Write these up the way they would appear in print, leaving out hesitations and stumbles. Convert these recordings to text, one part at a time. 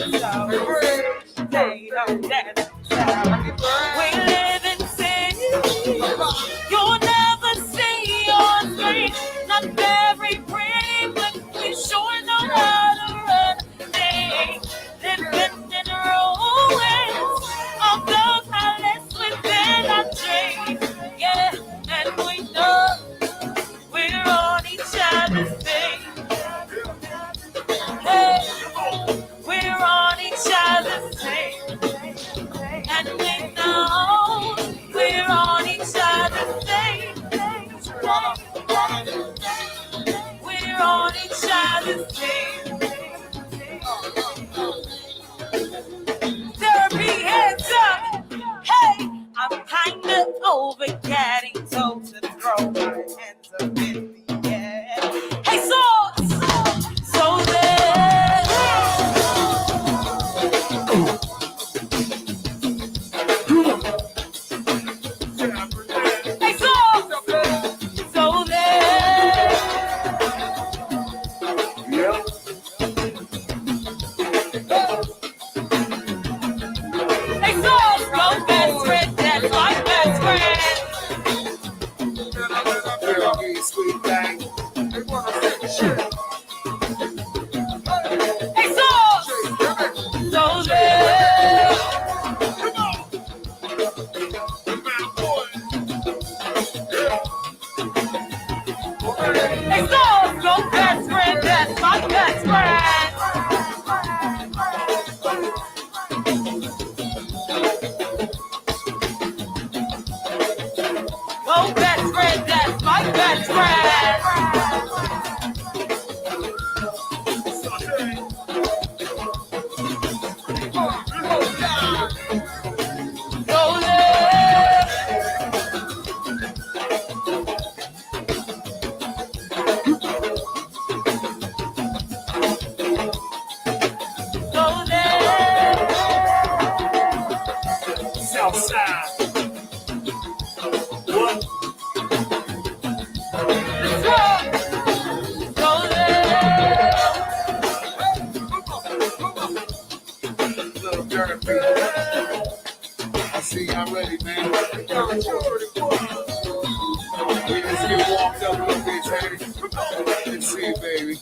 We live in sin. You'll never see your screen. Not very pretty, but we sure know how to run things. Living in ruins of those palaces within our dreams. Yeah, and we know we're on each other's thing. Hey, we're on each other's thing. And we know we're on each other's thing. We're on each other's thing. Therapy, hands up. Hey, I'm kinda over getting told to throw my hands up in the air. Hey, so there. Hey, so there. Yeah. Hey, so go best friend, that's my best friend. Sweet thing. Hey, so there. Hey, so go best friend, that's my best friend. Go best friend, that's my best friend. Go there. Go there. Southside. What? Go there. Little dirty beat. I see y'all ready, man. We just get warmed up a little bit, Teddy. Let's see, baby.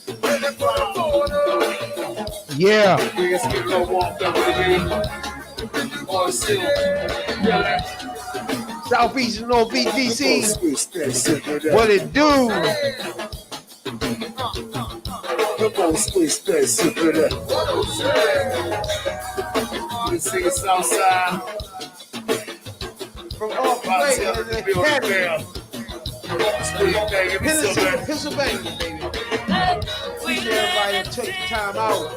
Yeah. We just get a little warmed up a little bit. Or still. Yeah. Southeast and Northeast DC. Switch that shit with that. What it do? Come on, switch that shit with that. Let's see the Southside. From all the About way to to the the building academy. down. Sweet thing, give me some of that. Pennsylvania, baby. We Everybody that took the time out.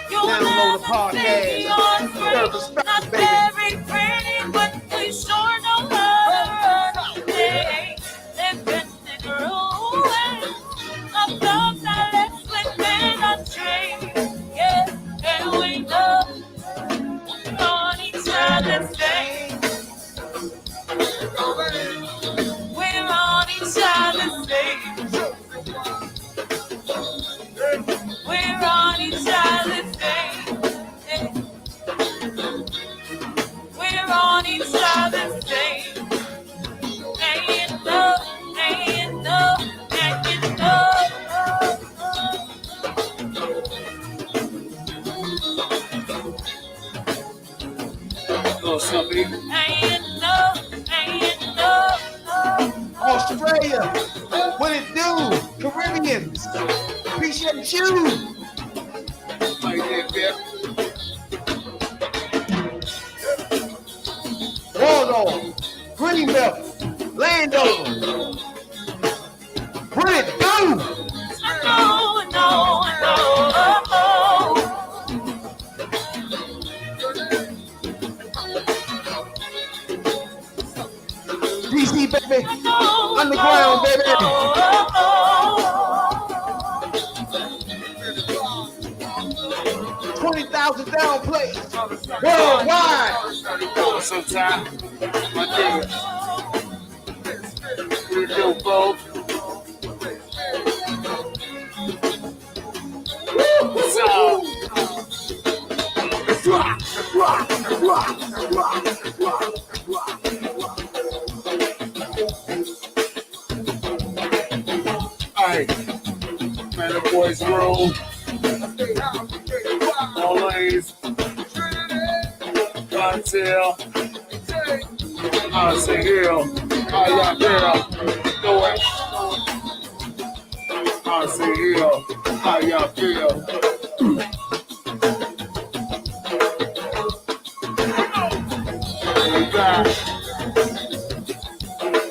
You'll Download the never podcast. see your Serve screen. respect, Not baby. very pretty, but we sure know how to run things. Living in ruins of those palaces within our dreams. Yeah, and we know we're on each other's thing. We're on each other's thing. We're on each other's thing. We're on each other's thing. And you know, and you know, and you know. Oh, somebody. And you know, and you know. Australia. What it do? Caribbeans. Appreciate you. Like that, Pep. Waldorf. Greenbelt. Landover. What it do? I know. DC, baby. Underground, baby. 20,000 down plays. Worldwide. Sometime. My nigga. We do both. What's up? Alright, man, the boys roll. All lanes. Until I say hell. I know it. I say hell. How y'all feel?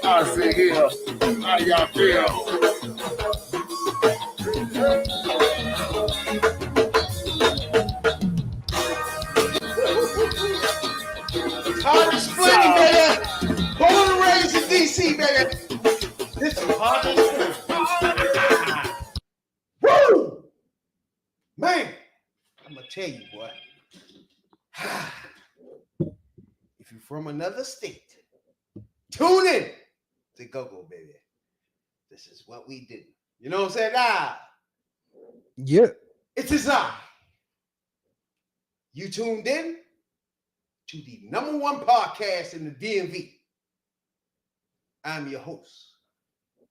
I say hell. How y'all feel? Hard to split, baby. Born and raised in DC, baby. This is hard to split. Woo! Man, I'm gonna tell you what. If you're from another state, tune in to Go-Go, baby. This is what we do. You know what I'm saying? Yeah. It's his eye. You tuned in to the #1 podcast in the DMV. I'm your host,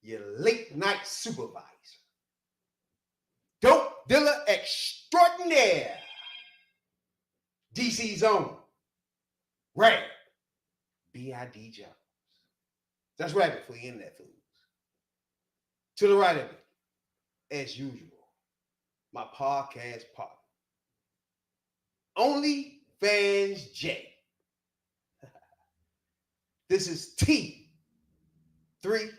your late night supervisor, dope dealer extraordinaire, DC's own, Rad, B.I.D. Jones. That's Rabbit for the internet fools. To the right of me, as usual, my podcast partner, Only Fans J. This is T3P.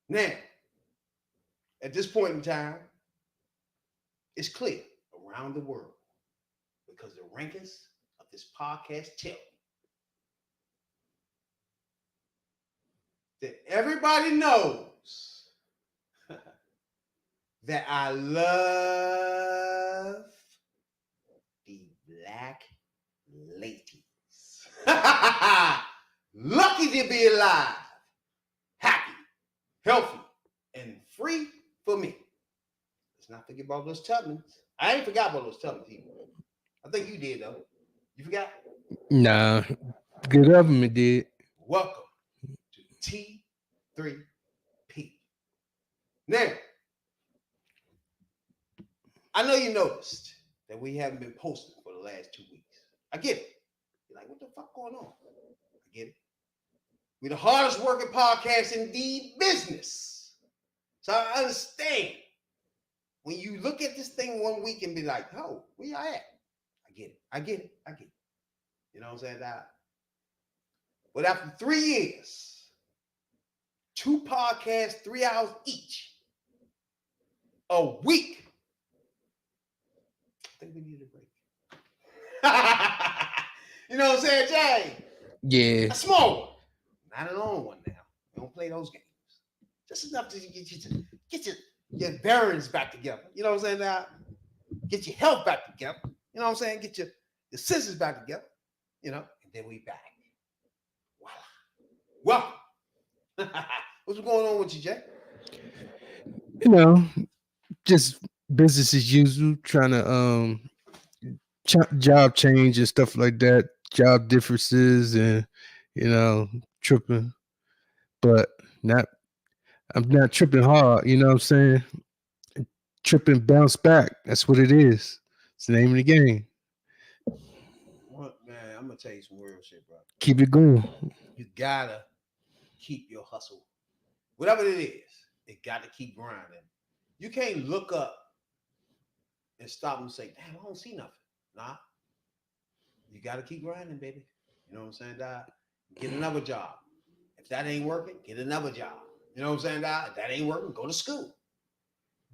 Now, at this point in time, it's clear around the world because the rankings of this podcast tell that everybody knows that I love the black ladies. Lucky to be alive, happy, healthy, and free for me. Let's not forget about those Tubmans. I ain't forgot about those Tubmans either. I think you did, though. You forgot? Nah. Good government did. Welcome to T3P. Now, I know you noticed that we haven't been posting for the last 2 weeks. I get it. You're like, what the fuck going on? I get it. We're the hardest working podcast in the business. So I understand when you look at this thing 1 week and be like, oh, where y'all at? I get it. You know what I'm saying? But after 3 years, 2 podcasts, 3 hours each, a week, I think we need a break. You know what I'm saying, Jay? Yeah. A small one, not a long one now. We don't play those games. Just enough to get your bearings back together. You know what I'm saying? Now, get your health back together. You know what I'm saying? Get your senses back together. You know, and then we back. Voila. Welcome. What's going on with you, Jay? You know, just business as usual, trying to job change and stuff like that, job differences and tripping. But I'm not tripping hard, you know what I'm saying? Tripping bounce back. That's what it is. It's the name of the game. What, man, I'm gonna tell you some real shit, bro. Keep it going. You gotta keep your hustle. Whatever it is, it gotta keep grinding. You can't look up and stop and say, damn, I don't see nothing. Nah. You gotta keep grinding, baby. You know what I'm saying, Dad? Get another job. If that ain't working, get another job. You know what I'm saying, Dad? If that ain't working, go to school.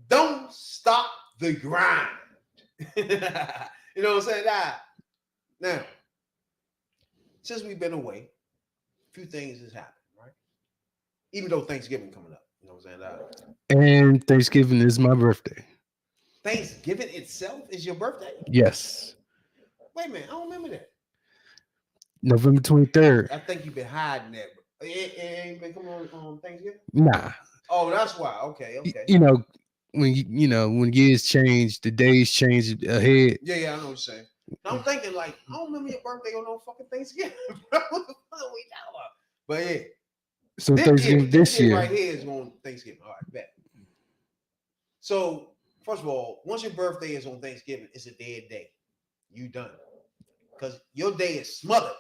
Don't stop the grind. You know what I'm saying, Dad? Now, since we've been away, a few things has happened, right? Even though Thanksgiving coming up, you know what I'm saying, Dad? And Thanksgiving is my birthday. Thanksgiving itself is your birthday? Yes. Wait a minute, I don't remember that. November 23rd. I think you've been hiding that. It ain't been coming on Thanksgiving? Nah. Oh, that's why. Okay. You know, when when years change, the days change ahead. Yeah, I know what you're saying. I'm thinking like, I don't remember your birthday on no fucking Thanksgiving. Bro. What the fuck are we talking about? But yeah, So Thanksgiving this year. right here is on Thanksgiving. All right, bet. So first of all, once your birthday is on Thanksgiving, it's a dead day. You done. Because your day is smothered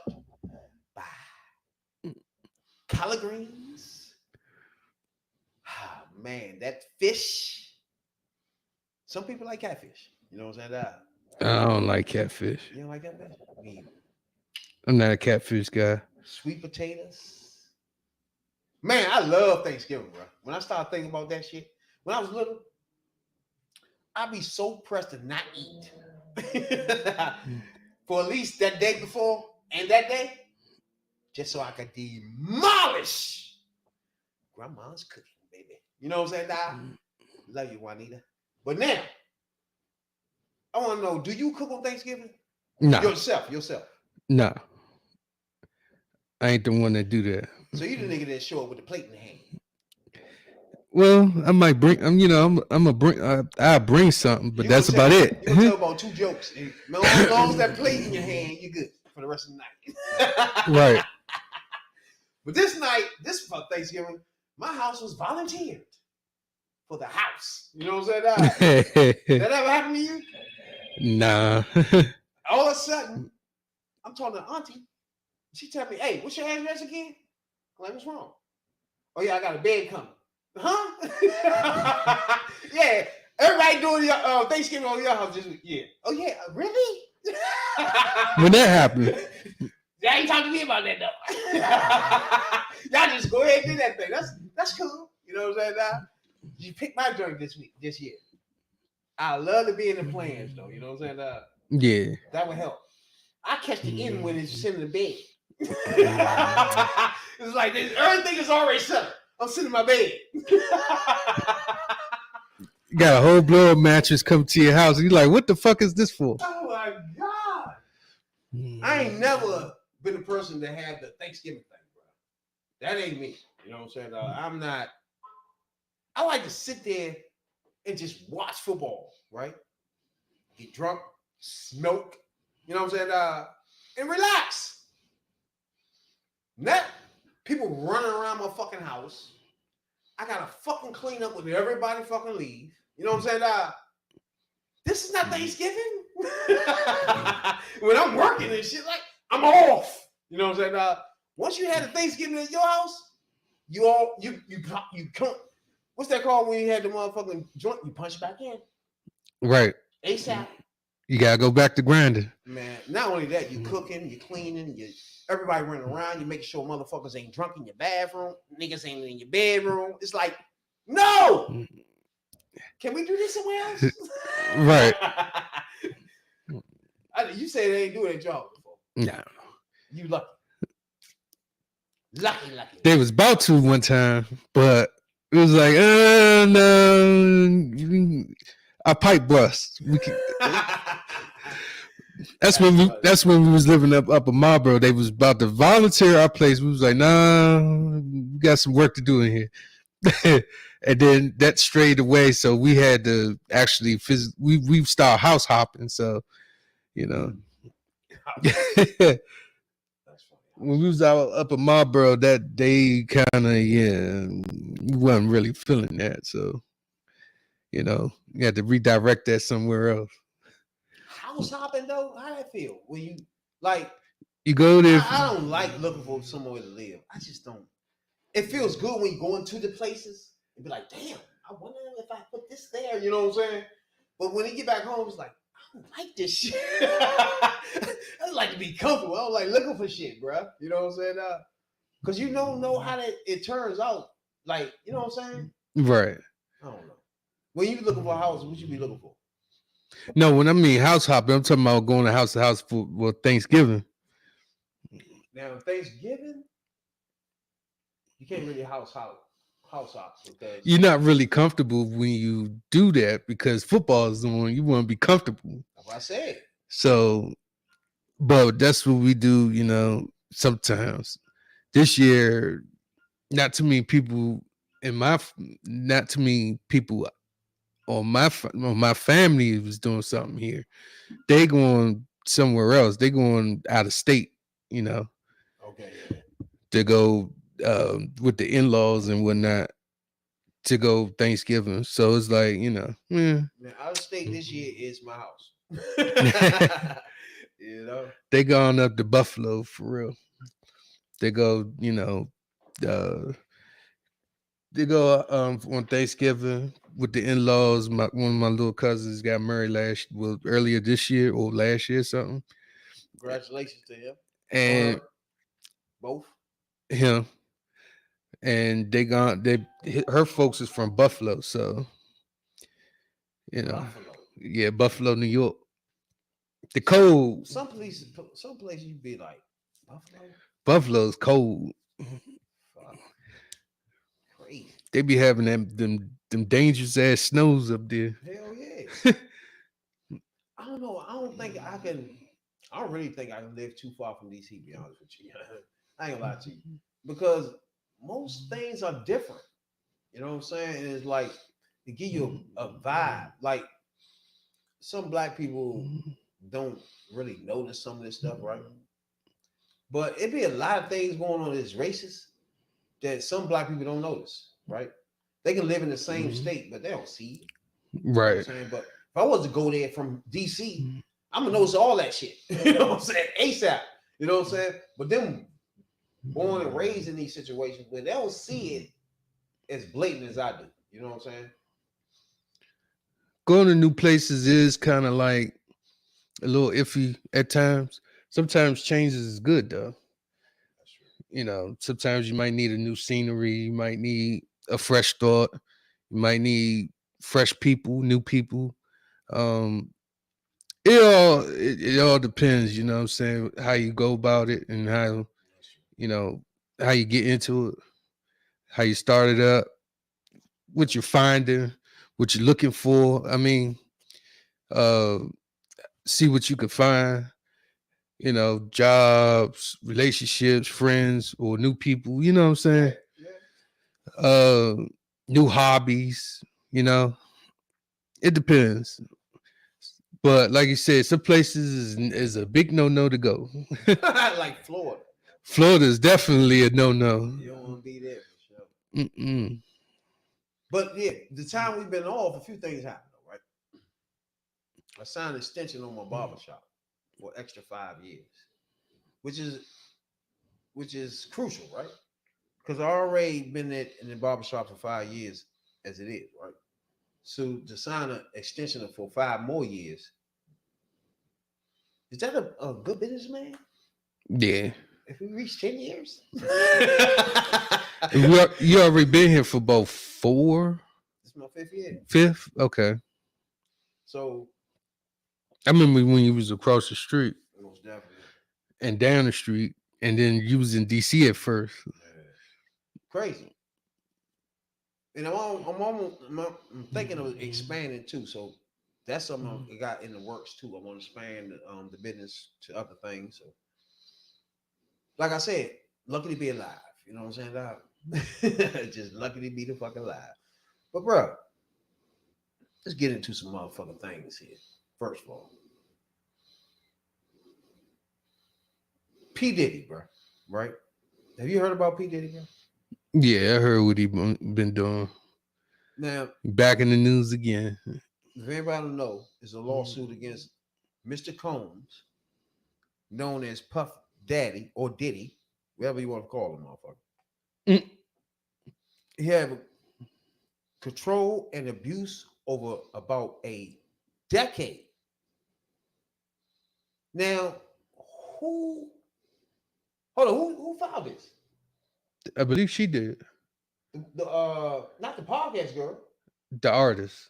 by collard greens. Ah, man, that fish. Some people like catfish. You know what I'm saying? I don't like catfish. You don't like catfish? Me either. I'm not a catfish guy. Sweet potatoes. Man, I love Thanksgiving, bro. When I started thinking about that shit, when I was little, I'd be so pressed to not eat for at least that day before and that day, just so I could demolish grandma's cooking, baby. You know what I'm saying? Nah? Love you, Juanita. But now, I want to know, do you cook on Thanksgiving? No. Yourself. No. I ain't the one that do that. So you the nigga that show up with the plate in the hand. Well, I might bring. I'm a bring. I bring something, but that's about it. You gonna tell about 2 jokes. And as long as that plate in your hand, you're good for the rest of the night. Right. But this for Thanksgiving, my house was volunteered for the house. You know what I'm saying? That ever happened to you? Nah. All of a sudden, I'm talking to Auntie. She tell me, "Hey, what's your address again?" I'm like, "What's wrong?" "Oh yeah, I got a bed coming." Huh? Yeah. Everybody doing your Thanksgiving on your house this week. Yeah. Oh yeah, really? When that happened. Y'all ain't talking to me about that though. Y'all just go ahead and do that thing. That's cool. You know what I'm saying? You pick my joint this year. I love to be in the plans though. You know what I'm saying? Yeah. That would help. I catch the end when it's sitting in the bed. It's like everything is already set up. I'm sitting in my bed. You got a whole blow up mattress come to your house. And you're like, what the fuck is this for? Oh my God. I ain't never been a person to have the Thanksgiving thing, bro. That ain't me. You know what I'm saying? I'm not. I like to sit there and just watch football, right? Get drunk, smoke, you know what I'm saying? And relax. Not people running around my fucking house. I gotta fucking clean up when everybody fucking leave. You know what I'm saying? This is not Thanksgiving. When I'm working and shit, like I'm off. You know what I'm saying? Once you had a Thanksgiving at your house, you come. What's that called when you had the motherfucking joint? You punch back in. Right. ASAP. You gotta go back to grinding. Man, not only that, you cooking, you cleaning, everybody running around, you make sure motherfuckers ain't drunk in your bathroom, niggas ain't in your bedroom. It's like, no! Can we do this somewhere else? Right. You say they ain't doing their job before. No. You lucky. Lucky. They was about to one time, but it was like, no, our pipe bust. That's when we was living up in Marlboro. They was about to volunteer our place. We was like, nah, we got some work to do in here. And then that strayed away. So we had to actually we started house hopping. So, you know. When we was out up in Marlboro, that day kind of, we wasn't really feeling that. So, you know, you had to redirect that somewhere else. House hopping though, how that feel? When you like, you go there. I don't like looking for somewhere to live. I just don't. It feels good when you go into the places and be like, damn, I wonder if I put this there. You know what I'm saying? But when you get back home, it's like, I don't like this shit. I like to be comfortable. I don't like looking for shit, bro. You know what I'm saying? Because you don't know how it turns out. Like, you know what I'm saying? Right. I don't know. When you looking for a house, what you be looking for? No, when I mean house hopping, I'm talking about going to house for Thanksgiving. Now, Thanksgiving, you can't really house hop because you're not really comfortable when you do that because football is the one you want to be comfortable. That's what I said. So, but that's what we do, you know, sometimes. This year, not too many people or my family was doing something here, they going somewhere else. They going out of state, you know, Okay. to go with the in-laws and whatnot to go Thanksgiving. So it's like, Man, out of state this year is my house. You know. they gone up to Buffalo for real. They go, uh, they go on Thanksgiving with the in-laws. One of my little cousins got married earlier this year or last year, something. Congratulations to him. And Both. him. And her folks is from Buffalo, so Buffalo. yeah, Buffalo, New York. The cold. Some places you be like Buffalo. Buffalo's cold. Fuck. Crazy. They be having them dangerous ass snows up there. Hell yeah. I don't know. I don't really think I can live too far from DC, to be honest with you. I ain't gonna lie to you. Because most things are different. You know what I'm saying? And it's like to give you a vibe. Like some black people don't really notice some of this stuff, right? But it be a lot of things going on that's racist that some black people don't notice, right? They can live in the same state, but they don't see it. Right. You know what I'm saying? But if I was to go there from DC, I'm gonna notice all that shit. You know what I'm saying? ASAP. You know what I'm saying? But them born and raised in these situations where they don't see it as blatant as I do. You know what I'm saying? Going to new places is kind of like a little iffy at times. Sometimes changes is good though. Sometimes you might need a new scenery. You might need a fresh thought. You might need fresh people, new people. It all depends, you know what I'm saying, how you go about it and how you get into it, how you start it up, what you're finding, what you're looking for. I mean, see what you can find, jobs, relationships, friends, or new people, you know what I'm saying? New hobbies, it depends. But like you said, some places is a big no to go. Like Florida. Florida is definitely a no. You don't want to be there for sure. But yeah, the time we've been off, a few things happened, right? I signed an extension on my barbershop for extra 5 years, which is crucial, right? Because I already been in the barbershop for 5 years as it is, right? So to sign an extension for 5 more years, is that a good businessman? Yeah. If we reach 10 years? You already been here for about 4? This is my 5th year. 5th? Okay. So I remember when you was across the street. Most definitely. And down the street, and then you was in DC at first. Yeah. Crazy. And I'm thinking of expanding too. So that's something I got in the works too. I want to expand the business to other things. So, like I said, lucky to be alive. You know what I'm saying? Just lucky to be the fucking alive. But bro, let's get into some motherfucking things here. First of all, P. Diddy, bro. Right? Have you heard about P. Diddy, bro? Yeah, I heard what he been doing. Now, back in the news again. If anybody don't know, it's a lawsuit against Mr. Combs, known as Puff Daddy or Diddy, whatever you want to call him, motherfucker. He had control and abuse over about a decade. Now, who filed this? I believe she did. Not the podcast girl. The artist.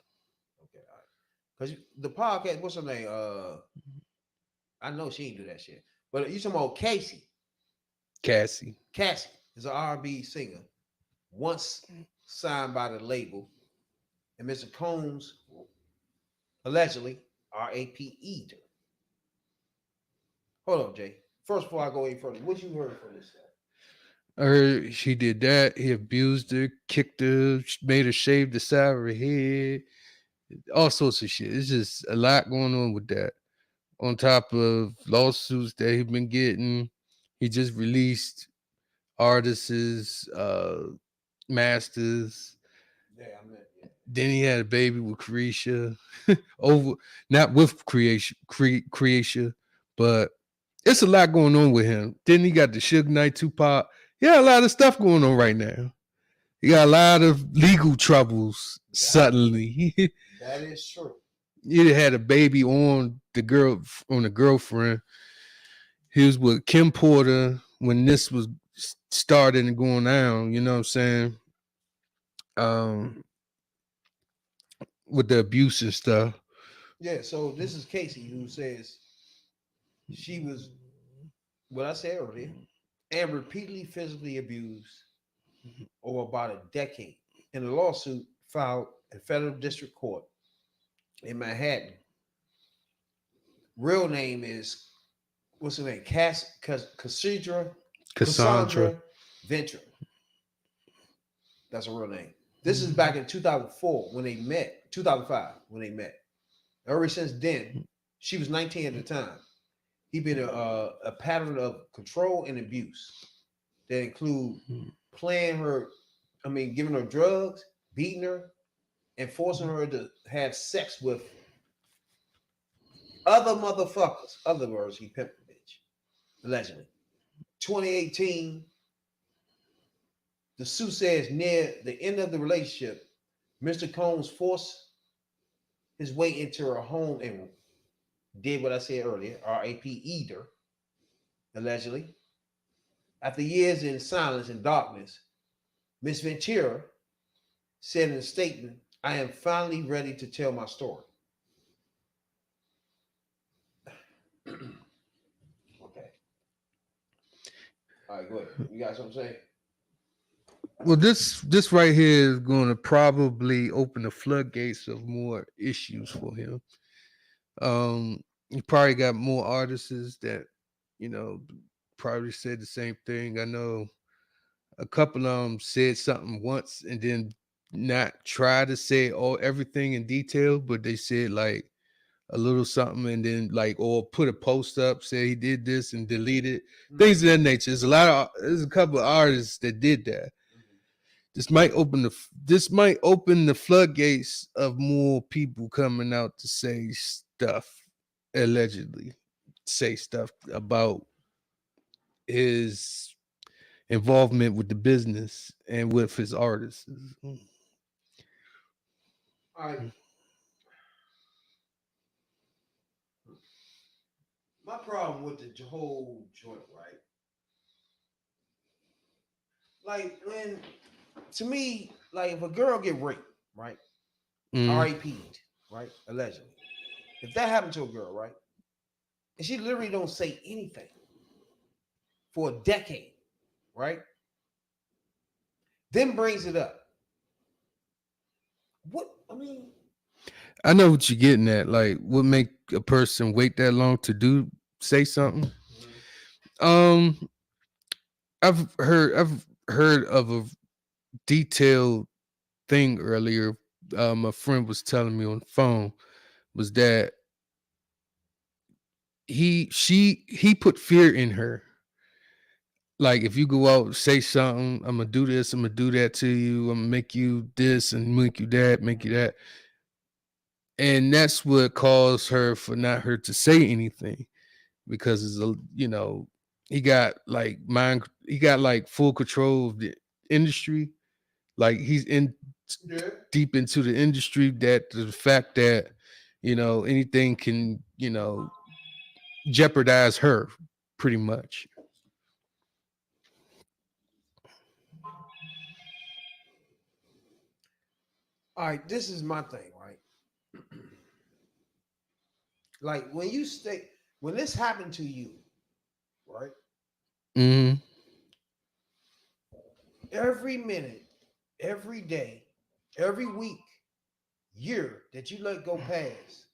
Okay, all right. Because the podcast, what's her name? I know she ain't do that shit. But you talking about Cassie is an R&B singer, once signed by the label, and Mr. Combs allegedly RAPE'd her. Hold on, Jay. First, before I go any further, what you heard from this guy? I heard she did that. He abused her, kicked her, made her shave the side of her head, all sorts of shit. It's just a lot going on with that. On top of lawsuits that he's been getting, he just released artists, masters. Yeah, I mean, yeah. Then he had a baby with Creatia. Over, not with Creatia, but it's a lot going on with him. Then he got the Suge Knight, Tupac. He got a lot of stuff going on right now. He got a lot of legal troubles suddenly. That is true. He had a baby on the girlfriend. He was with Kim Porter when this was starting and going down. You know what I'm saying? With the abuse and stuff. Yeah, so this is Casey who says she was what I said earlier and repeatedly physically abused over about a decade in a lawsuit filed in federal district court in Manhattan. Real name is what's her name? Cassandra Ventura. That's her real name. This is back in 2004 when they met, 2005 when they met. Ever since then, she was 19 at the time. He been a pattern of control and abuse that include giving her drugs, beating her, and forcing her to have sex with other motherfuckers. Other words, he pimped the bitch, allegedly. 2018, the suit says near the end of the relationship, Mr. Combs forced his way into her home and did what I said earlier, R.A.P. Either, allegedly. After years in silence and darkness, Miss Ventura said in a statement, "I am finally ready to tell my story." Okay. All right, go ahead. You got something to say? Well, this right here is going to probably open the floodgates of more issues for him. You probably got more artists that, probably said the same thing. I know a couple of them said something once and then not try to say everything in detail, but they said like a little something and then or put a post up, say he did this and delete it. Things of that nature. There's a couple of artists that did that. This might open the floodgates of more people coming out to say stuff, allegedly say stuff about his involvement with the business and with his artists. All right. My problem with the whole joint, right? Like when, to me, like if a girl get raped, right? R.A.P.'d, right? Allegedly. If that happened to a girl, right? And she literally don't say anything for a decade, right? Then brings it up. What, I mean, I know what you're getting at. Like, what make a person wait that long to say something? I've heard of a detailed thing earlier. My friend was telling me on the phone was that he put fear in her. Like, if you go out and say something, I'm gonna do this, I'm gonna do that to you, I'm gonna make you this and make you that, make you that. And that's what caused her to say anything, because it's he got like full control of the industry. Like he's deep into the industry, that the fact that anything can jeopardize her pretty much. all right, this is my thing, right? Like when this happened to you, right? Every minute, every day, every week, year that you let go past,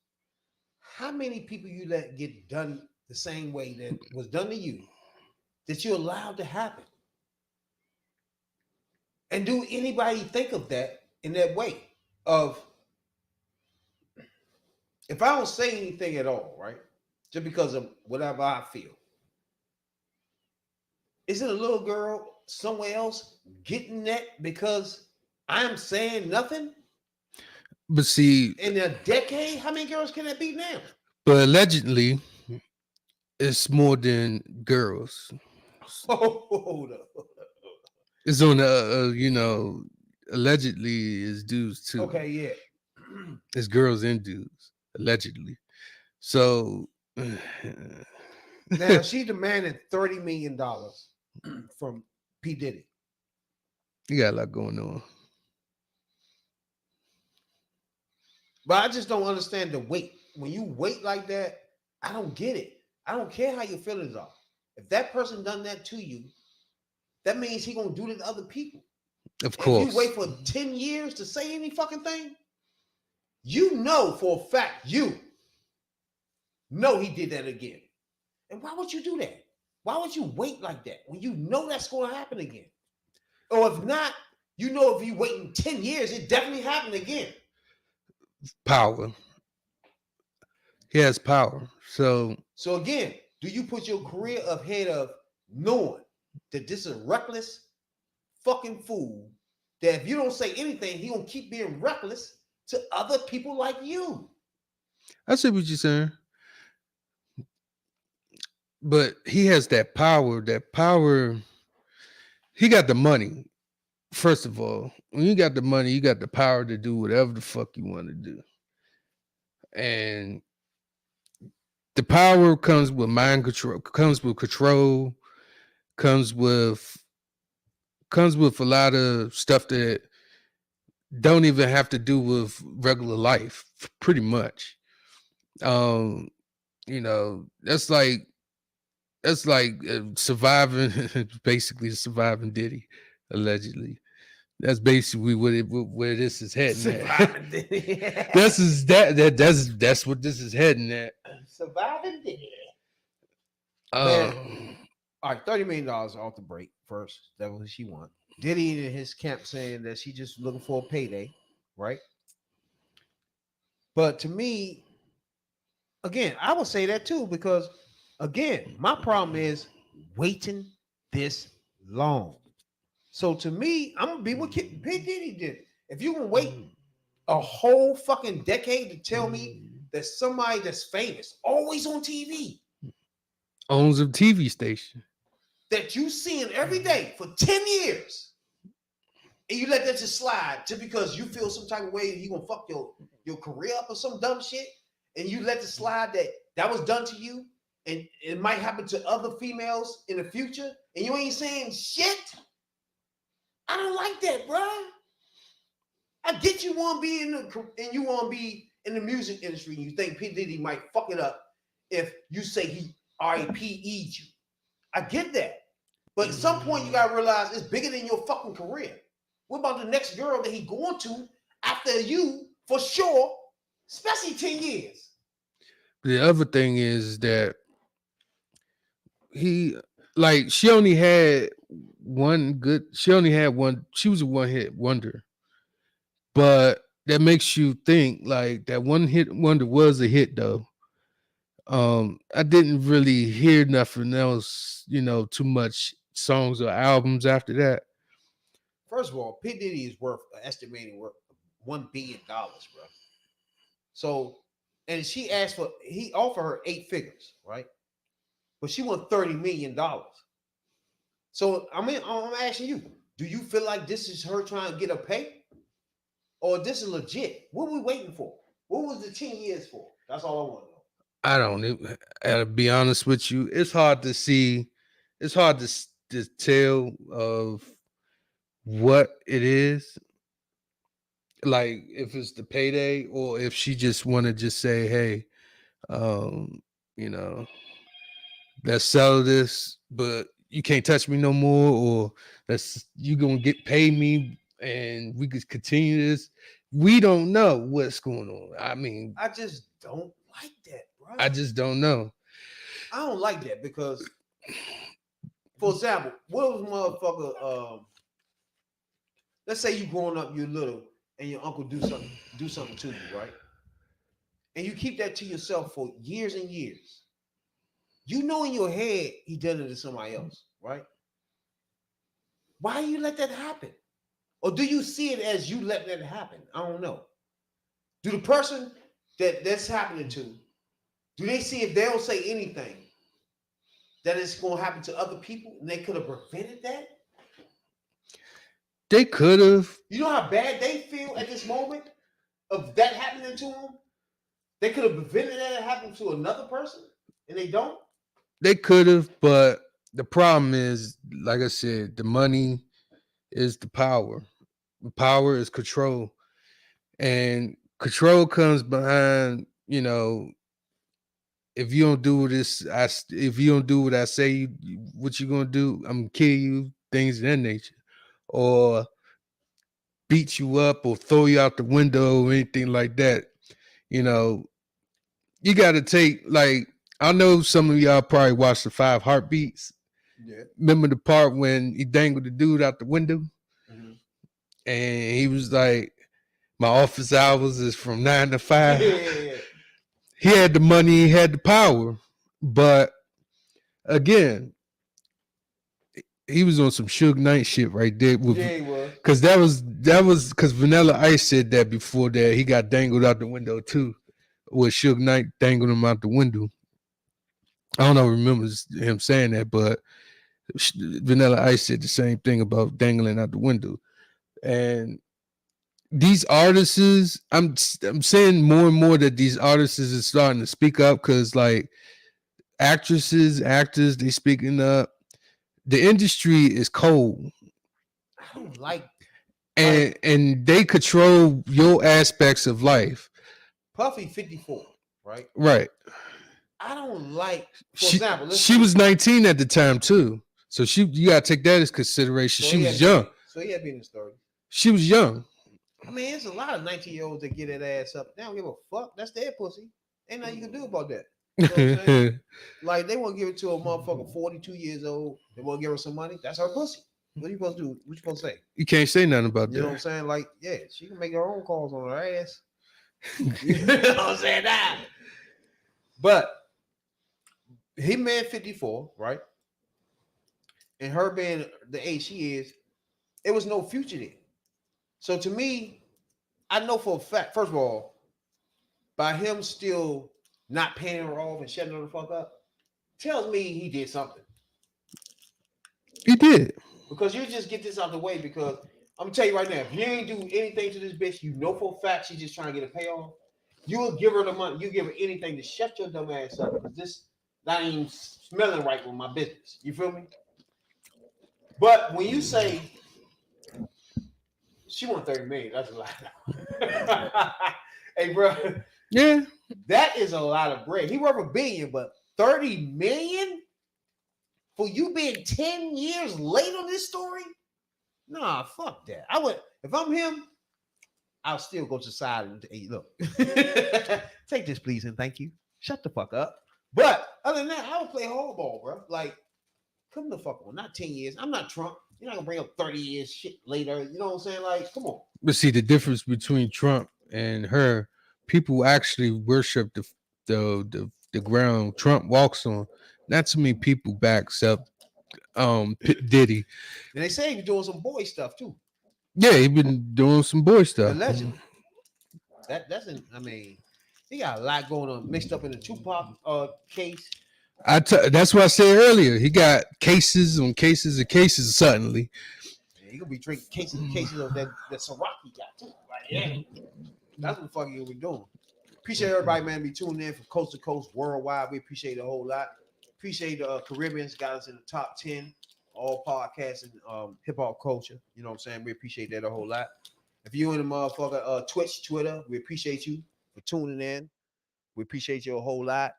how many people you let get done the same way that was done to you, that you allowed to happen? And do anybody think of that in that way of if I don't say anything at all, right, just because of whatever I feel, is it a little girl somewhere else getting that because I'm saying nothing? But see, In a decade, how many girls can that be now? but allegedly, it's more than girls. Hold up. It's on the allegedly is dudes too. Okay, yeah. It's girls and dudes allegedly. So Now she demanded $30 million from P. Diddy. you got a lot going on. But I just don't understand the weight. When you wait like that, I don't get it. I don't care how your feelings are. If that person done that to you, that means he gonna do it to other people. Of If course. you wait for 10 years to say any fucking thing, you know for a fact, you know he did that again. And why would you do that? Why would you wait like that when you know that's going to happen again? Or if not, you know if you waiting 10 years, it definitely happened again. Power. He has power. So again, do you put your career ahead of knowing that this is a reckless fucking fool, that if you don't say anything, he gonna keep being reckless to other people like you? I see what you're saying. But he has that power. That power, he got the money. First of all, when you got the money, you got the power to do whatever the fuck you want to do. And the power comes with mind control, comes with comes with a lot of stuff that don't even have to do with regular life, pretty much. That's like surviving, basically surviving Diddy, allegedly. That's basically where this is heading at. That's what this is heading at. Surviving Diddy. Um, All right, $30 million off the break first. That's what she want. Diddy in his camp saying that she just looking for a payday, right? But to me, again, I would say that too, because again, my problem is waiting this long. So to me, I'm gonna be what P. Diddy did. If you can wait a whole fucking decade to tell me that somebody that's famous, always on TV, owns a TV station that you seeing every day for 10 years, and you let that just slide just because you feel some type of way you gonna fuck your career up or some dumb shit, and you let it slide that was done to you, and it might happen to other females in the future, and you ain't saying shit. I don't like that, bro. I get you want to be in the music industry, and you think P. Diddy might fuck it up if you say he RIPE'd you. I get that. But at some point, you got to realize it's bigger than your fucking career. What about the next girl that he going to after you, for sure, especially 10 years? The other thing is that she only had one, she was a one-hit wonder. But that makes you think like that one hit wonder was a hit though. I didn't really hear nothing else, too much songs or albums after that. First of all, P. Diddy is estimating worth $1 billion, bro. So, and he offered her 8 figures, right? But she won $30 million. So, I'm asking you, do you feel like this is her trying to get a pay? Or this is legit? What are we waiting for? What was the 10 years for? That's all I want to know. I don't. To be honest with you, it's hard to see. It's hard to tell of what it is. Like if it's the payday, or if she just want to just say, "Hey, let's sell this, but you can't touch me no more," or you gonna pay me, and we could continue this. We don't know what's going on. I mean, I just don't like that, bro. I just don't know. I don't like that because, for example, what was motherfucker? Let's say you growing up, you're little, and your uncle do something to you, right? and you keep that to yourself for years and years, you know in your head he did it to somebody else, right? Why do you let that happen? Or do you see it as you let that happen? I don't know. Do the person that's happening to, do they see if they don't say anything that it's going to happen to other people and they could have prevented that? They could have. You know how bad they feel at this moment of that happening to them? They could have prevented that happening to another person and they don't? They could have, but the problem is, like I said, the money is the power. Power is control. And control comes behind, if you don't do this, if you don't do what I say, what you gonna do? I'm gonna kill you, things of that nature, or beat you up, or throw you out the window, or anything like that. You know, you got to take like I know some of y'all probably watched the 5 Heartbeats. Yeah. Remember the part when he dangled the dude out the window, and he was like, "My office hours is from 9 to 5." Yeah. He had the money, he had the power, but again, he was on some Suge Knight shit right there. Yeah, he was. Because that was because Vanilla Ice said that before that he got dangled out the window too, with Suge Knight dangled him out the window. I don't know, remember him saying that, but Vanilla Ice said the same thing about dangling out the window. And these artists, I'm saying more and more that these artists are starting to speak up, because like actresses, actors, they speaking up. The industry is cold. I don't like and they control your aspects of life. Puffy 54, right? Right. I don't like, for example, she was 19 at the time too. So you gotta take that as consideration. She was young. So he had been in his 30s. She was young. I mean, there's a lot of 19-year-olds that get that ass up. They don't give a fuck. That's their pussy. Ain't nothing you can do about that. You know what I'm saying? Like, they want to give it to a motherfucker 42 years old. They want to give her some money. That's her pussy. What are you supposed to do? What you supposed to say? You can't say nothing about that. You know what I'm saying? Like, yeah, she can make her own calls on her ass. You know what I'm saying? Nah. But he man 54, right? And her being the age she is, it was no future there. So to me, I know for a fact, first of all, by him still not paying her off and shutting her the fuck up, tells me he did something. He did. Because you just get this out of the way, because I'm gonna tell you right now, if you ain't do anything to this bitch, you know for a fact she's just trying to get a payoff, you will give her the money, you give her anything to shut your dumb ass up, because this not even smelling right with my business. You feel me? But when you say she won 30 million, that's a lot. Hey, bro. Yeah. That is a lot of bread. He worth $1 billion, but 30 million for you being 10 years late on this story? Nah, fuck that. I would, if I'm him, I'll still go to the side and hey, look. Take this, please, and thank you. Shut the fuck up. But other than that, I would play hardball, bro. Like, come the fuck on. Not 10 years. I'm not Trump. You're not gonna bring up 30 years shit later. You know what I'm saying? Like, come on. But see, the difference between Trump and her, people actually worship the ground Trump walks on. Not too many people backs up Diddy. And they say he's doing some boy stuff too. Yeah, he been doing some boy stuff. Allegedly. I mean, he got a lot going on mixed up in the Tupac case. That's what I said earlier. He got cases on cases and cases suddenly. Yeah, he gonna be drinking cases and cases of that Ciroc he got too. Like, yeah. That's what the fuck he be doing. Appreciate everybody, man, be tuning in from coast to coast, worldwide. We appreciate it a whole lot. Appreciate the Caribbeans got us in the top 10, all podcasts and hip hop culture. You know what I'm saying? We appreciate that a whole lot. If you in the motherfucker Twitch, Twitter, we appreciate you for tuning in. We appreciate you a whole lot.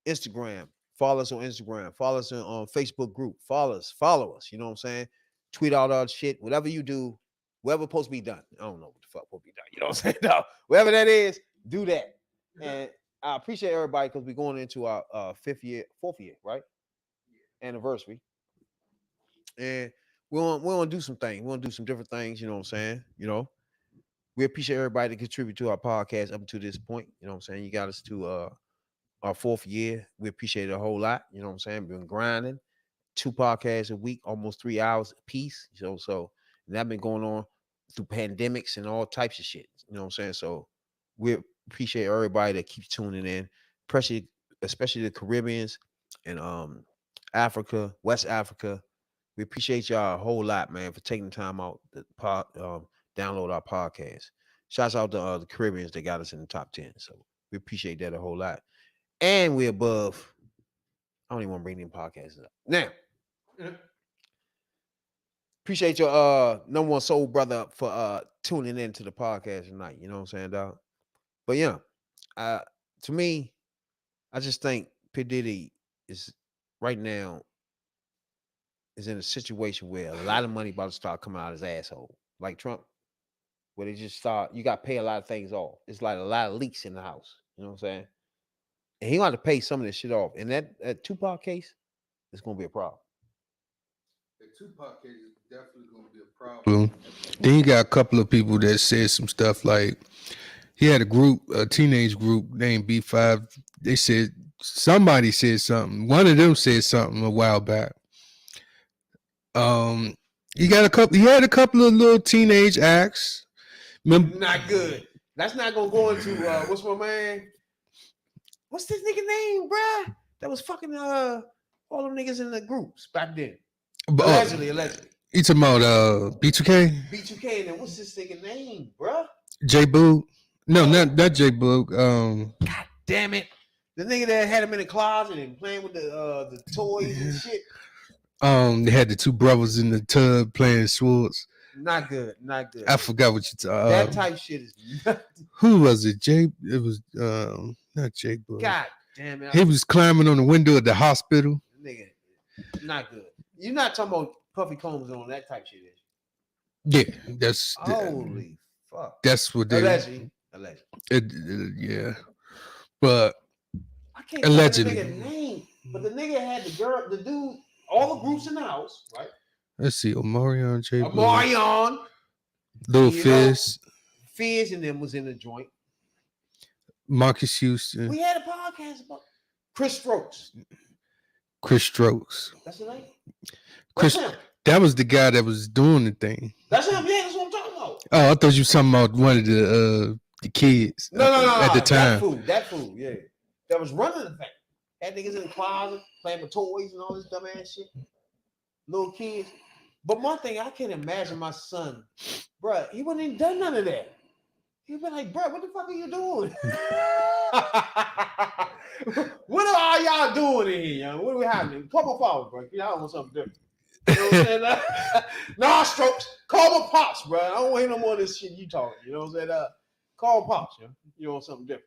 Instagram, follow us on Instagram. Follow us on Facebook group. Follow us. You know what I'm saying? Tweet out all the shit. Whatever you do, whatever supposed to be done. I don't know what the fuck supposed to be done. You know what I'm saying? No, whatever that is, do that. And I appreciate everybody because we're going into our fourth year, right? Anniversary. And we want to do some things. We want to do some different things. You know what I'm saying? You know, We appreciate everybody that contribute to our podcast up to this point. You know what I'm saying? You got us to our 4th year. We appreciate it a whole lot. You know what I'm saying? Been grinding 2 podcasts a week, almost 3 hours a piece. So and that been going on through pandemics and all types of shit. You know what I'm saying? So we appreciate everybody that keeps tuning in, especially the Caribbeans and Africa, West Africa. We appreciate y'all a whole lot, man, for taking the time out to download our podcast. Shouts out to the Caribbeans that got us in the top 10. So we appreciate that a whole lot. And we're above. I don't even want to bring them podcasts up. Now, appreciate your number one soul brother for tuning in to the podcast tonight. You know what I'm saying, dog? But yeah, to me, I just think P. Diddy is right now is in a situation where a lot of money about to start coming out of his asshole. Like Trump, where they just start, you got to pay a lot of things off. It's like a lot of leaks in the house. You know what I'm saying? And he got to pay some of this shit off. And that Tupac case is going to be a problem. The Tupac case is definitely going to be a problem. Then you got a couple of people that said some stuff like, he had a teenage group named B5. They said, somebody said something. One of them said something a while back. He had a couple of little teenage acts. Not good. That's not gonna go into what's my man? What's this nigga name, bruh? That was fucking all them niggas in the groups back then. Allegedly. You talking about B2K? B2K, and then what's this nigga name, bruh? J Boo? No, not J Boo. God damn it. The nigga that had him in the closet and playing with the toys and shit. They had the 2 brothers in the tub playing sports. Not good. I forgot what you talking. That type shit is who was it? It was not J Boo. God damn it. He was climbing on the window of the hospital. Nigga, not good. You're not talking about Puffy Combs and all that type shit, is you? Yeah, that's holy fuck. That's what they allegedly. Yeah, but I can't allegedly. The nigga name, but the nigga had the dude, all the groups in the house, right? Let's see, Omarion, J. Omarion, Lil Fizz, and them was in the joint. Marcus Houston. We had a podcast about Chris Strokes. That's the name. That was the guy that was doing the thing. That's him. Yeah, that's what I'm talking about. Oh, I thought you were talking about one of the kids. No. At the time, that fool. Yeah, that was running the thing. Had niggas in the closet playing with toys and all this dumbass shit. Little kids. But one thing, I can't imagine my son, bro. He wouldn't even done none of that. He'd be like, bro, what the fuck are you doing? What are all y'all doing in here, young? What are we having? Couple followers, bro. Y'all want something different. You know what I'm saying? Nah, Strokes. Call my pops, bro. I don't want to hear no more of this shit you talking. You know what I'm saying? Call pops, yo. You want something different.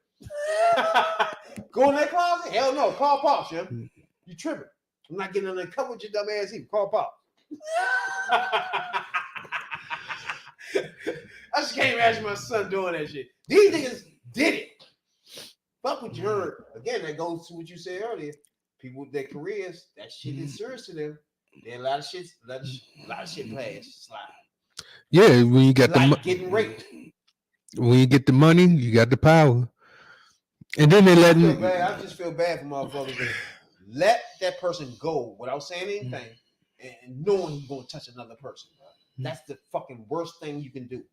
Go in that closet? Hell no. Call pops, yo. You tripping. I'm not getting on the cover with your dumb ass either. Call pops. I just can't imagine my son doing that shit. These niggas did it. Fuck what you heard. Again, that goes to what you said earlier. People with their careers, that shit is serious to them. Then a lot of shit pass, slide. Yeah, when you got getting raped. When you get the money, you got the power. And then they let me. I just feel bad for motherfuckers that let that person go without saying anything and knowing he's gonna touch another person. Bro. That's the fucking worst thing you can do.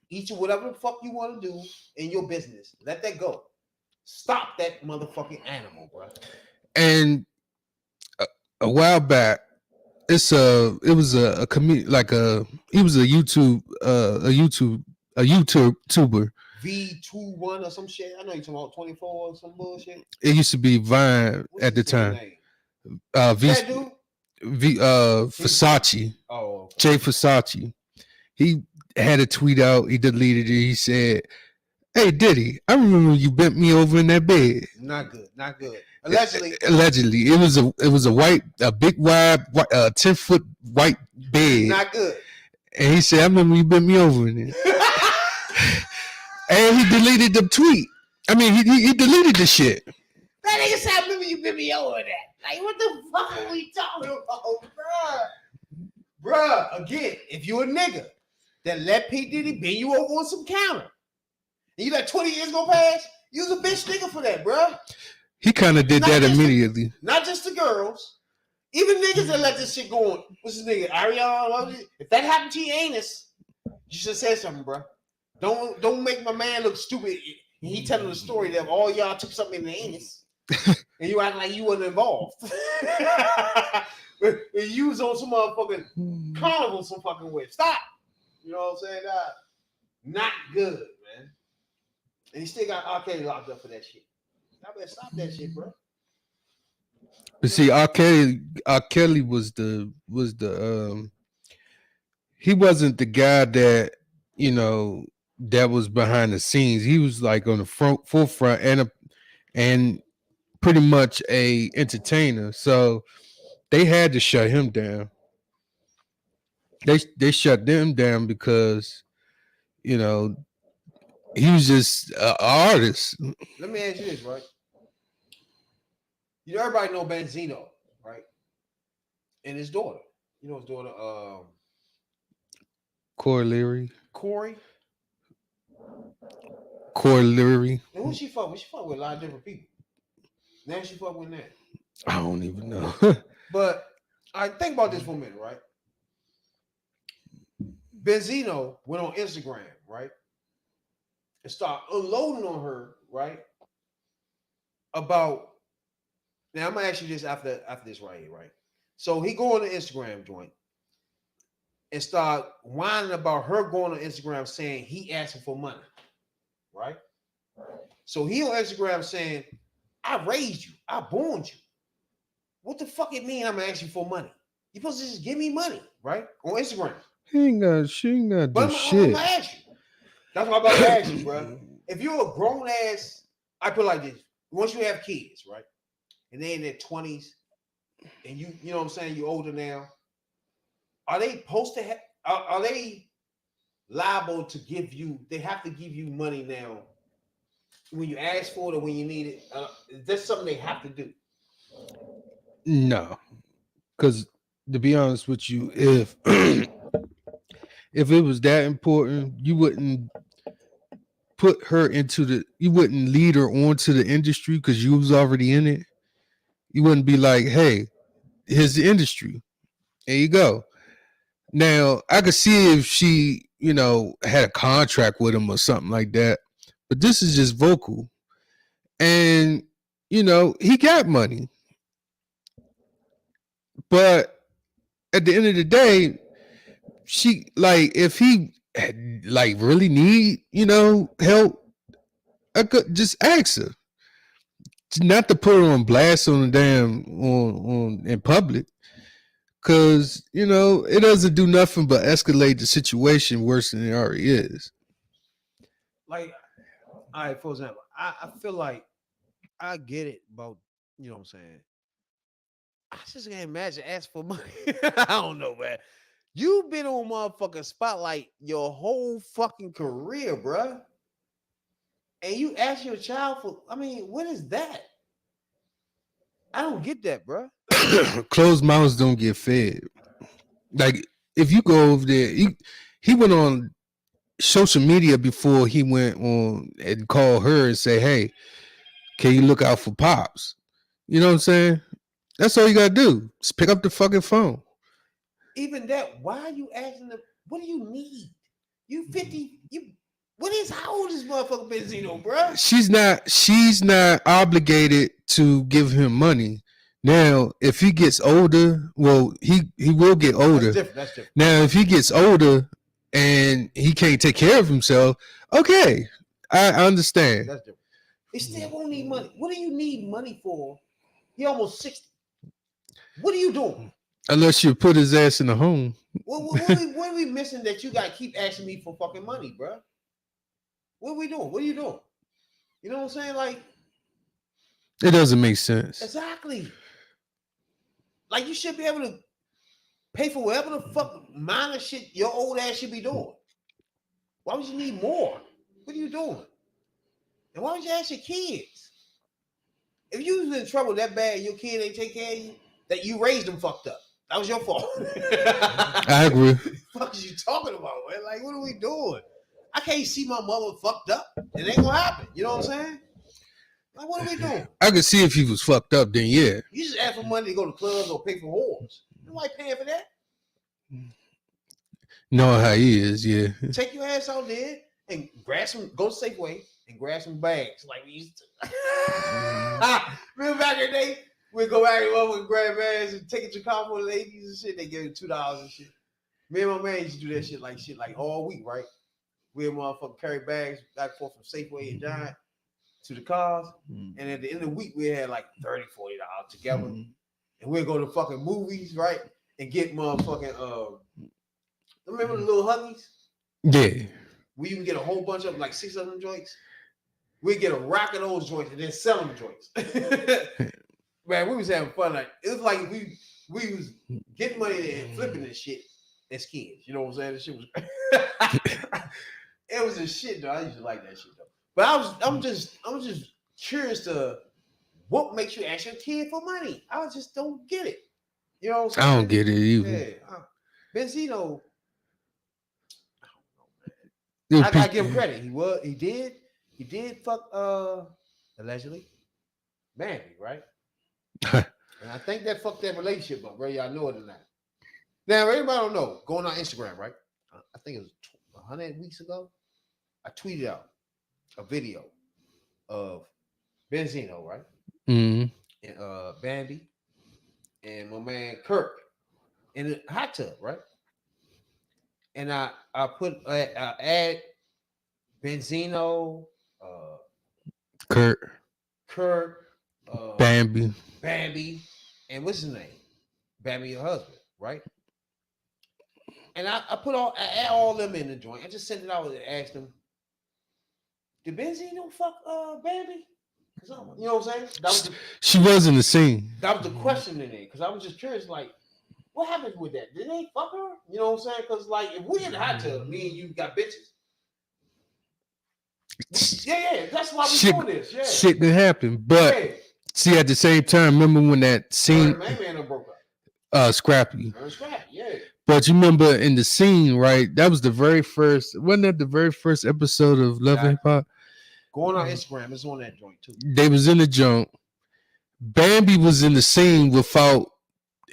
Eat you whatever the fuck you want to do in your business. Let that go. Stop that motherfucking animal, bro. And a while back, he was a YouTuber. V21 or some shit. I know you're talking about 24 or some bullshit. It used to be Vine at the time. Versace. Oh, okay. Jay Versace. He had a tweet out. He deleted it. He said, "Hey Diddy, I remember you bent me over in that bed." Not good. Allegedly, it was a big wide 10-foot white bed. Not good. And he said, "I remember you bent me over in it." And he deleted the tweet. I mean, he deleted the shit. That nigga said, "I remember you bent me over that." Like, what the fuck are we talking about, bruh? Bruh, again, if you a nigga that let P. Diddy bend you over on some counter. And you let 20 years go past, you was a bitch nigga for that, bro. He kind of did Not that just- immediately. Not just the girls, even niggas that let this shit go on. What's his nigga? Ariana. If that happened to your anus, you should say something, bro. Don't make my man look stupid. He telling the story that all y'all took something in the anus, and you act like you wasn't involved. You was on some motherfucking carnival some fucking way. Stop. You know what I'm saying? Not good, man. And he still got R. Kelly locked up for that shit. I better stop that shit, bro. But see, R. Kelly was the he wasn't the guy that, you know, that was behind the scenes. He was like on the forefront and pretty much a entertainer. So they had to shut him down. They shut them down because, you know, he was just an artist. Let me ask you this, right? You know, everybody know Benzino, right? And his daughter. You know his daughter, Corey Leary. Corey. And who she fuck with? She fuck with a lot of different people. Now she fuck with that. I don't even know. But I think about this for a minute, right? Benzino went on Instagram, right? And started unloading on her, right? About now, I'm gonna ask you this after this right here, right? So he go on the Instagram joint and start whining about her going on Instagram saying he asking for money, right? So he on Instagram saying, I raised you, I born you. What the fuck it mean I'm gonna ask you for money? You supposed to just give me money, right? On Instagram. She ain't gonna But do I'm shit. gonna ask you. That's what I'm about to ask you, bro. If you're a grown ass, I put it like this. Once you have kids, right? And they're in their 20s, and you know what I'm saying, you're older now. Are they supposed to have, are they liable to give you, they have to give you money now when you ask for it or when you need it? That's something they have to do. No, because to be honest with you, if if it was that important, you wouldn't put her you wouldn't lead her onto the industry because you was already in it. You wouldn't be like, hey, here's the industry. There you go. Now, I could see if she, you know, had a contract with him or something like that, but this is just vocal. And, you know, he got money. But at the end of the day, she, like, if he like really need, you know, help, I could just ask her. Not to put her on blast on the damn on in public. Cause you know, it doesn't do nothing but escalate the situation worse than it already is. Like, all right, for example, I feel like I get it about, you know what I'm saying. I just can't imagine ask for money. I don't know, man. You've been on motherfucking spotlight your whole fucking career, bruh. And you ask your child for, I mean, what is that? I don't get that, bruh. Closed mouths don't get fed. Like if you go over there, he went on social media before he went on and called her and say, hey, can you look out for Pops? You know what I'm saying? That's all you gotta do. Just pick up the fucking phone. Even that, why are you asking them? What do you need? You 50, how old is motherfucker Benzino, bro? She's not obligated to give him money. Now, if he gets older, well, he will get older. That's different. Now, if he gets older and he can't take care of himself, okay, I understand. That's different. He still won't need money. What do you need money for? He almost 60. What are you doing? Unless you put his ass in the home. What are we missing that you got to keep asking me for fucking money, bro? What are we doing? What are you doing? You know what I'm saying? Like, it doesn't make sense. Exactly. Like, you should be able to pay for whatever the fuck minor shit your old ass should be doing. Why would you need more? What are you doing? And why would you ask your kids? If you was in trouble that bad, your kid ain't take care of you, that you raised them fucked up. That was your fault. I agree. fuck is you talking about, man? Like, what are we doing? I can't see my mother fucked up. It ain't gonna happen. You know what I'm saying? Like, what are we doing? I could see if he was fucked up, then yeah. You just ask for money to go to clubs or pay for whores. Nobody paying for that. Knowing how he is, yeah. Take your ass out there and grab some, go to Safeway and grab some bags like we used to. Remember back in the day, we'd go back and grab bags and take it to car for the ladies and shit. They give you $2 and shit. Me and my man used to do that shit like all week, right? We'd motherfucking carry bags back and forth from Safeway and Giant to the cars. And at the end of the week, we had like $30, $40 together. And we'd go to fucking movies, right? And get motherfucking, remember the little Huggies? Yeah. We can get a whole bunch of them, like 6 of them joints. We get a rack of those joints and then sell them joints. Man, we was having fun. Like it was like we was getting money and flipping this shit as kids. You know what I'm saying? This shit was it was a shit though. I used to like that shit though. But I'm just curious to what makes you ask your kid for money. I just don't get it. You know what I'm saying? I don't get it either. Yeah. Benzino, I gotta give him credit. He did fuck allegedly Mandy, right? And I think that fucked that relationship up, whether y'all know it or not. Now, everybody don't know. Going on Instagram, right? I think it was 100 weeks ago. I tweeted out a video of Benzino, right? Mm-hmm. And Bambi and my man Kirk in a hot tub, right? And I put add Benzino, Kirk, Bambi, and what's his name? Bambi, your husband, right? And I add all them in the joint. I just sent it out and asked them, did Benzino fuck Bambi? You know what I'm saying? She was in the scene. That was the question in there, because I was just curious, like, what happened with that? Did they fuck her? You know what I'm saying? Because like, if we in the hot tub, me and you got bitches. Yeah, that's why we doing this. Yeah, shit can happen. But see, at the same time, remember when that scene, man broke up. Scrappy. Scrappy, yeah. But you remember in the scene, right? That was the very first. Wasn't that the very first episode of Love and Hip Hop? Going on Instagram, it's on that joint too. They was in the joint. Bambi was in the scene without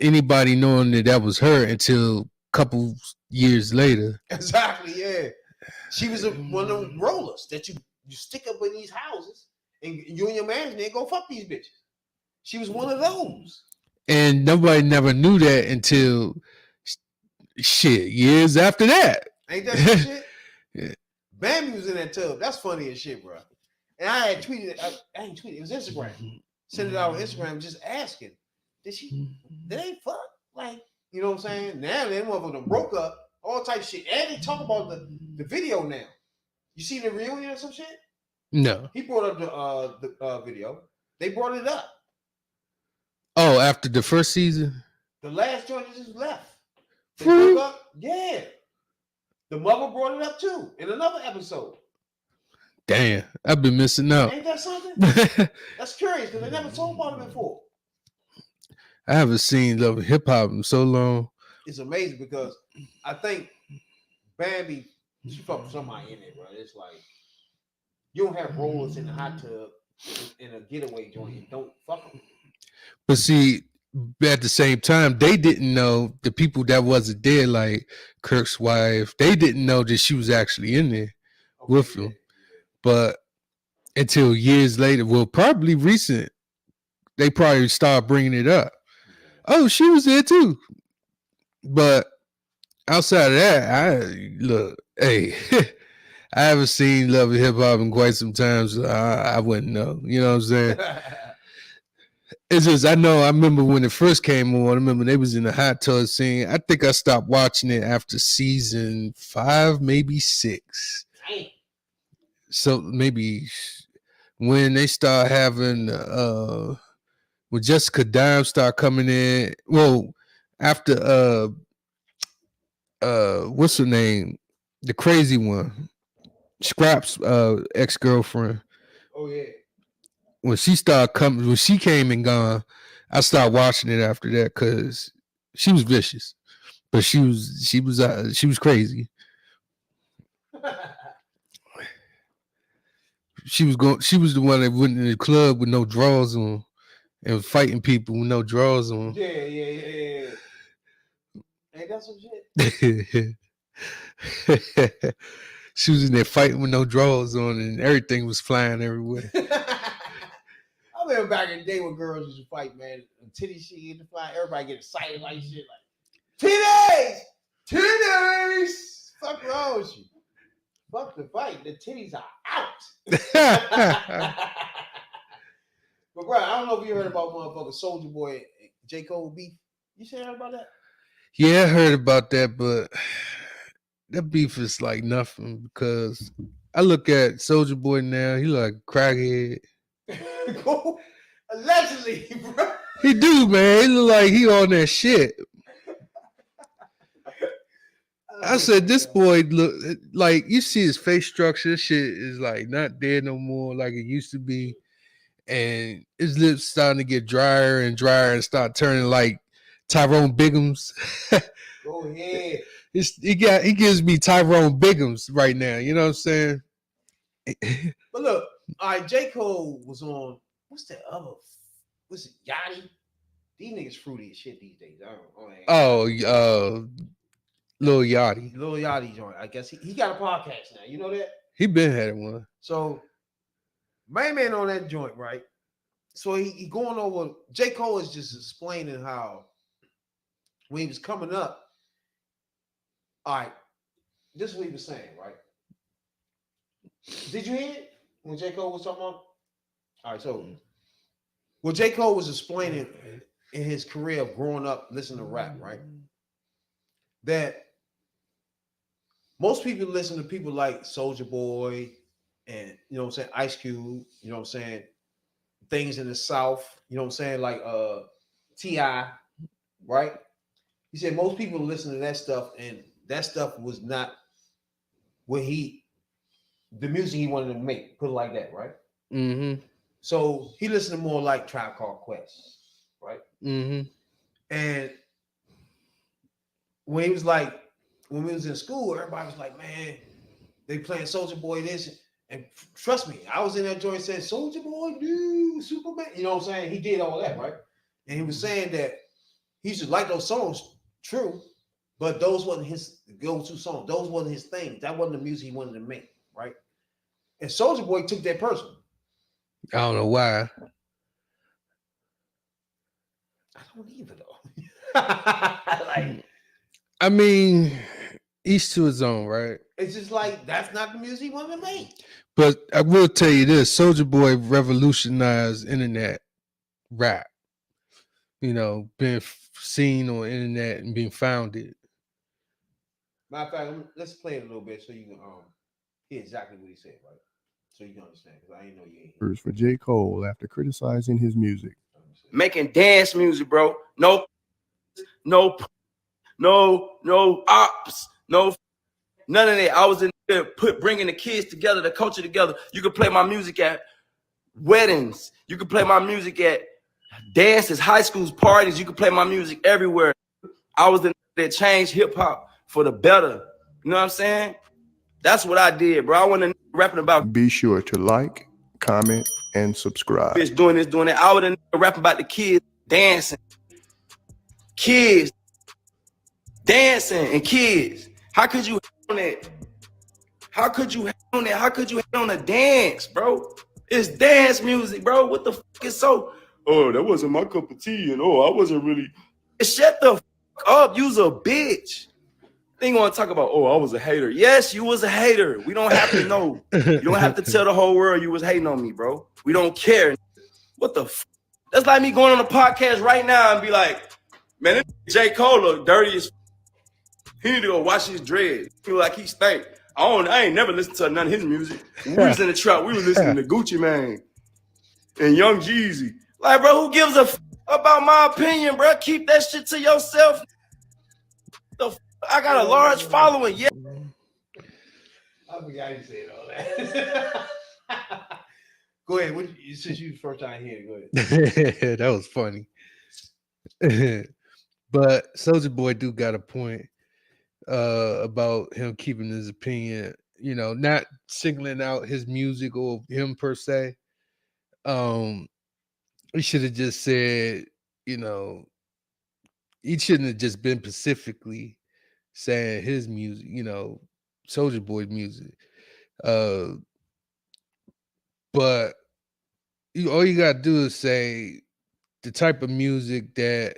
anybody knowing that was her until a couple years later. Exactly, yeah. She was one of them rollers that you stick up in these houses and you and your man there go fuck these bitches. She was one of those. And nobody never knew that until shit years after that. Ain't that some shit? Yeah. Bambi was in that tub. That's funny as shit, bro. And I had tweeted, I ain't tweeted, it was Instagram. Send it out on Instagram just asking, did they fuck? Like, you know what I'm saying? Now they motherfuckers broke up, all type of shit. And they talk about the video now. You see the reunion or some shit? No. He brought up the video. They brought it up. Oh, after the first season? The last joint just left. They broke up. Yeah. The mother brought it up too in another episode. Damn, I've been missing out. Ain't that something? That's curious because they never talked about it before. I haven't seen Love and Hip Hop in so long. It's amazing because I think Bambi, she fucked somebody in it, bro. It's like you don't have rollers in the hot tub in a getaway joint. You don't fuck them. But see, at the same time, they didn't know, the people that wasn't there, like Kirk's wife, they didn't know that she was actually in there with him. But until years later, well, probably recent, they probably started bringing it up. Oh, she was there too. But outside of that, I haven't seen Love and Hip Hop in quite some time, so I wouldn't know. You know what I'm saying? It's just, I remember when it first came on, I remember they was in the hot tub scene. I think I stopped watching it after season 5, maybe 6. So maybe when they start having, when Jessica Dime start coming in, well, after, what's her name? The crazy one, Scrap's ex-girlfriend. Oh, yeah. When she came and gone, I started watching it after that because she was vicious. but she was crazy. She was the one that went in the club with no drawers on and was fighting people with no drawers on. Yeah. Ain't that some shit? She was in there fighting with no drawers on, and everything was flying everywhere. I remember back in the day when girls used to fight, man. Titty shit used to fly. Everybody get excited like shit, like titties. Fuck wrong with you? Fuck the fight. The titties are out. But bro, I don't know if you heard about motherfucker Soulja Boy and J. Cole beef. You heard about that? Yeah, I heard about that, but that beef is like nothing because I look at Soulja Boy now. He like a crackhead. Allegedly, bro. He do, man. He look like he on that shit. I said, this boy look like, you see his face structure. This shit is like not there no more like it used to be. And his lips starting to get drier and drier and start turning like Tyrone Biggums. Go ahead. He gives me Tyrone Biggums right now. You know what I'm saying? But look, all right, J. Cole was on, what's that other? What's it, Yachty? These niggas fruity as shit these days. Lil Yachty. Lil Yachty joint. I guess he got a podcast now. You know that? He been had one. So, main man on that joint, right? So he going over, J. Cole is just explaining how when he was coming up, all right, this is what he was saying, right? Did you hear it when J. Cole was talking about? All right, so what J. Cole was explaining in his career of growing up listening to rap, right? That most people listen to people like Soulja Boy and, you know what I'm saying, Ice Cube, you know what I'm saying, things in the South, you know what I'm saying, like T.I., right? He said most people listen to that stuff, and that stuff was not what the music he wanted to make, put it like that, right? Mm-hmm. So he listened to more like Tribe Called Quest, right? Mm-hmm. And when we was in school, everybody was like, man, they playing Soulja Boy this. And trust me, I was in that joint saying, Soulja Boy, dude, Superman. You know what I'm saying? He did all that, right? And he was saying that he used to like those songs, true, but those wasn't his go-to songs. Those wasn't his thing. That wasn't the music he wanted to make, right? And Soulja Boy took that personal. I don't know why. I don't either, though. I mean, each to his own, right? It's just like, that's not the music he wanted to make. But I will tell you this, Soulja Boy revolutionized internet rap. You know, being seen on internet and being founded. Matter of fact, let's play it a little bit so you can hear exactly what he said, right? So you can understand, because I ain't know you ain't here. For J. Cole after criticizing his music. Making dance music, bro. No ops, none of that. I was in there bringing the kids together, the culture together. You could play my music at weddings. You could play my music at dances, high schools, parties. You could play my music everywhere. I was in there changed hip hop for the better. You know what I'm saying? That's what I did, bro. I wasn't rapping about. Be sure to like, comment, and subscribe. Bitch doing this, doing that. I was rapping about the kids dancing. Kids dancing and kids. How could you hate on that? How could you hate on that? How could you hate on a dance, bro? It's dance music, bro. What the fuck is so? Oh, that wasn't my cup of tea, and I wasn't really. Shut the fuck up. You's a bitch. Then you want to talk about, I was a hater. Yes, you was a hater. We don't have to know. You don't have to tell the whole world you was hating on me, bro. We don't care. What the fuck? That's like me going on a podcast right now and be like, man, this J. Cole look dirty as he need to go wash his dreads. Feel like he stank. I ain't never listened to none of his music. We was in the trap. We were listening to Gucci Mane and Young Jeezy. Like, bro, who gives a f about my opinion, bro? Keep that shit to yourself. I got a large following. Yeah. I forgot you said all that. Go ahead. Since you first time here, go ahead. That was funny. But Soldier Boy do got a point about him keeping his opinion, you know, not singling out his music or him per se. Um, he should have just said, you know, he shouldn't have just been specifically saying his music, you know, Soldier Boy's music. Uh, but all you gotta do is say the type of music that,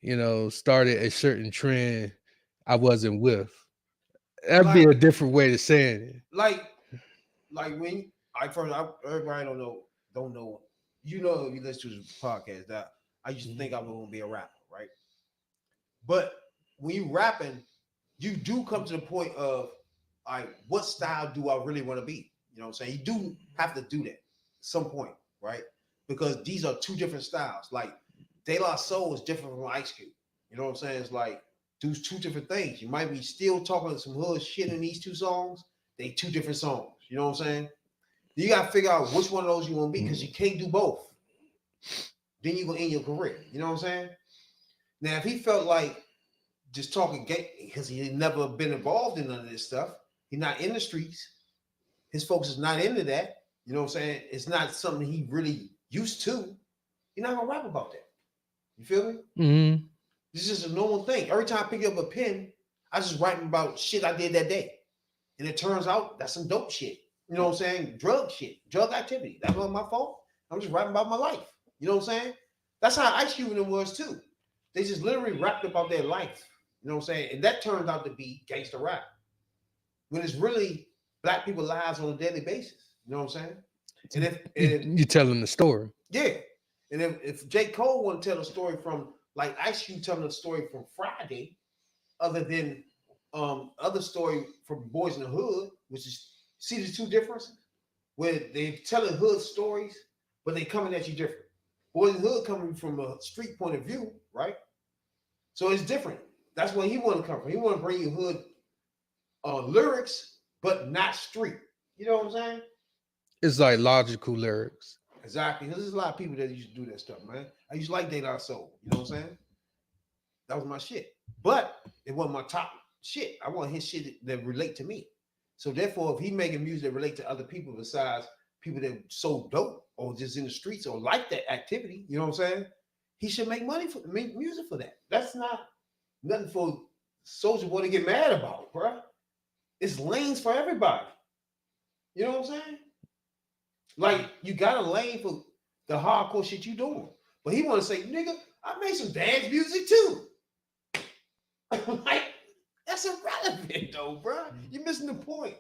you know, started a certain trend I wasn't with. That'd be a Like, different way to saying it. like when everybody don't know. You know, if you listen to this podcast, that I used to think I was gonna be a rapper, right? But when you rapping, you do come to the point of, like, what style do I really want to be? You know what I'm saying? You do have to do that at some point, right? Because these are two different styles. Like De La Soul is different from Ice Cube. You know what I'm saying? It's like those two different things. You might be still talking some hood shit in these two songs. They two different songs. You know what I'm saying? You gotta figure out which one of those you want to be, because you can't do both. Then you're gonna end your career. You know what I'm saying? Now, if he felt like just talking gay because he had never been involved in none of this stuff, he's not in the streets. His folks is not into that. You know what I'm saying? It's not something he really used to. You're not gonna rap about that. You feel me? Mm-hmm. This is just a normal thing. Every time I pick up a pen, I just writing about shit I did that day. And it turns out that's some dope shit. You know what I'm saying? Drug shit, drug activity. That's not my fault. I'm just writing about my life. You know what I'm saying? That's how Ice Cube and them was too. They just literally rapped about their life. You know what I'm saying? And that turned out to be gangster rap. When it's really black people's lives on a daily basis. You know what I'm saying? And You're telling the story. yeah. And if J. Cole want to tell a story from, like, Ice Cube telling a story from Friday, other than other story from Boys in the Hood, which is, see the two differences? Where they telling hood stories, but they coming at you different. Boys in the Hood coming from a street point of view, right? So it's different. That's where he want to come from. He want to bring you hood lyrics, but not street. You know what I'm saying? It's like logical lyrics. Exactly. There's a lot of people that used to do that stuff, man. I used to like De La Soul. You know what I'm saying? That was my shit. But it wasn't my top shit. I want his shit that relate to me. So therefore, if he making music that relate to other people besides people that so dope or just in the streets or like that activity, you know what I'm saying? He should make music for that. That's not nothing for Soulja Boy to get mad about, bro. It's lanes for everybody. You know what I'm saying? Like, you got a lane for the hardcore shit you doing. But he want to say, nigga, I made some dance music too. Like, that's irrelevant though, bro. You're missing the point.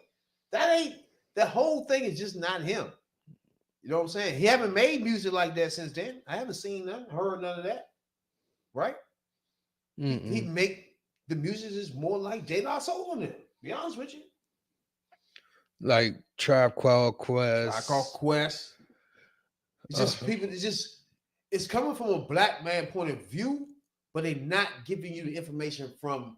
The whole thing is just not him. You know what I'm saying? He haven't made music like that since then. I haven't seen none, heard none of that. Right? He make the music is more like De La Soul than him. Be honest with you. Like Tribe Called Quest. I call Quest. It's just people. It's coming from a black man point of view, but they're not giving you the information from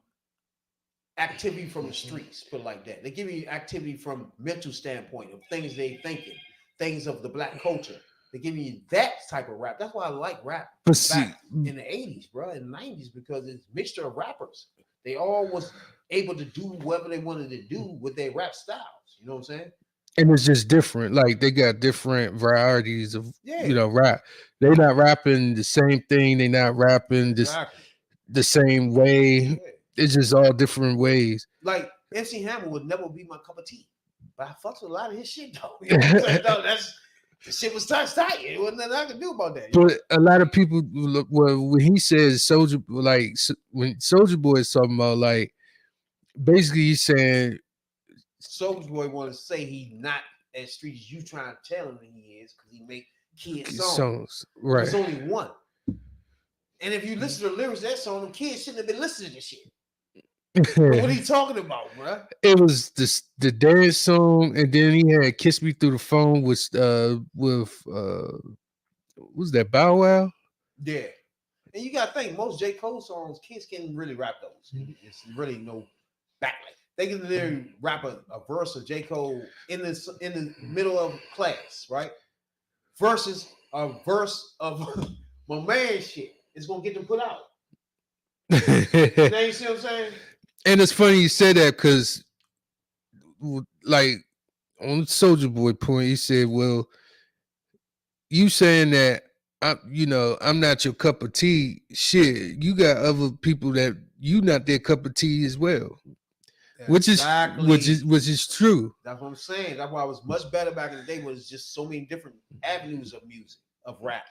activity from the streets. Put it like that. They're giving you activity from mental standpoint of things they thinking, things of the black culture. They're giving you that type of rap. That's why I like rap back in the 80s, bro, in the 90s, because it's a mixture of rappers. They all was able to do whatever they wanted to do with their rap styles. You know what I'm saying? And it's just different. Like, they got different varieties of, you know, rap. They're not rapping the same thing. They're not rapping the same way. Yeah. It's just all different ways. Like, MC Hammer would never be my cup of tea, but I fucked with a lot of his shit though. You know what I'm saying? No, the shit was tight. It wasn't nothing I could do about that. But a lot of people, when he says Soulja, like when Soulja Boy is talking about, like, basically he's saying Soulja Boy want to say he's not as street as you trying to tell him he is, because he make kid songs. Right? There's only one. And if you listen to the lyrics of that song, the kids shouldn't have been listening to this shit. What are you talking about, bro? It was the dance song, and then he had "Kiss Me Through the Phone" with what's that, Bow Wow? Yeah. And you gotta think, most J. Cole songs, kids can't really rap those. It's really no backlight. They can literally rap a verse of J. Cole in the middle of class, right? Versus a verse of my man shit. It's gonna get them put out. Now you see what I'm saying? And it's funny you say that because, like, on the Soldier Boy point, he said, "Well, you saying that I'm not your cup of tea. Shit, you got other people that you not their cup of tea as well." Which is true. That's what I'm saying. That's why it was much better back in the day. Was just so many different avenues of music, of rap.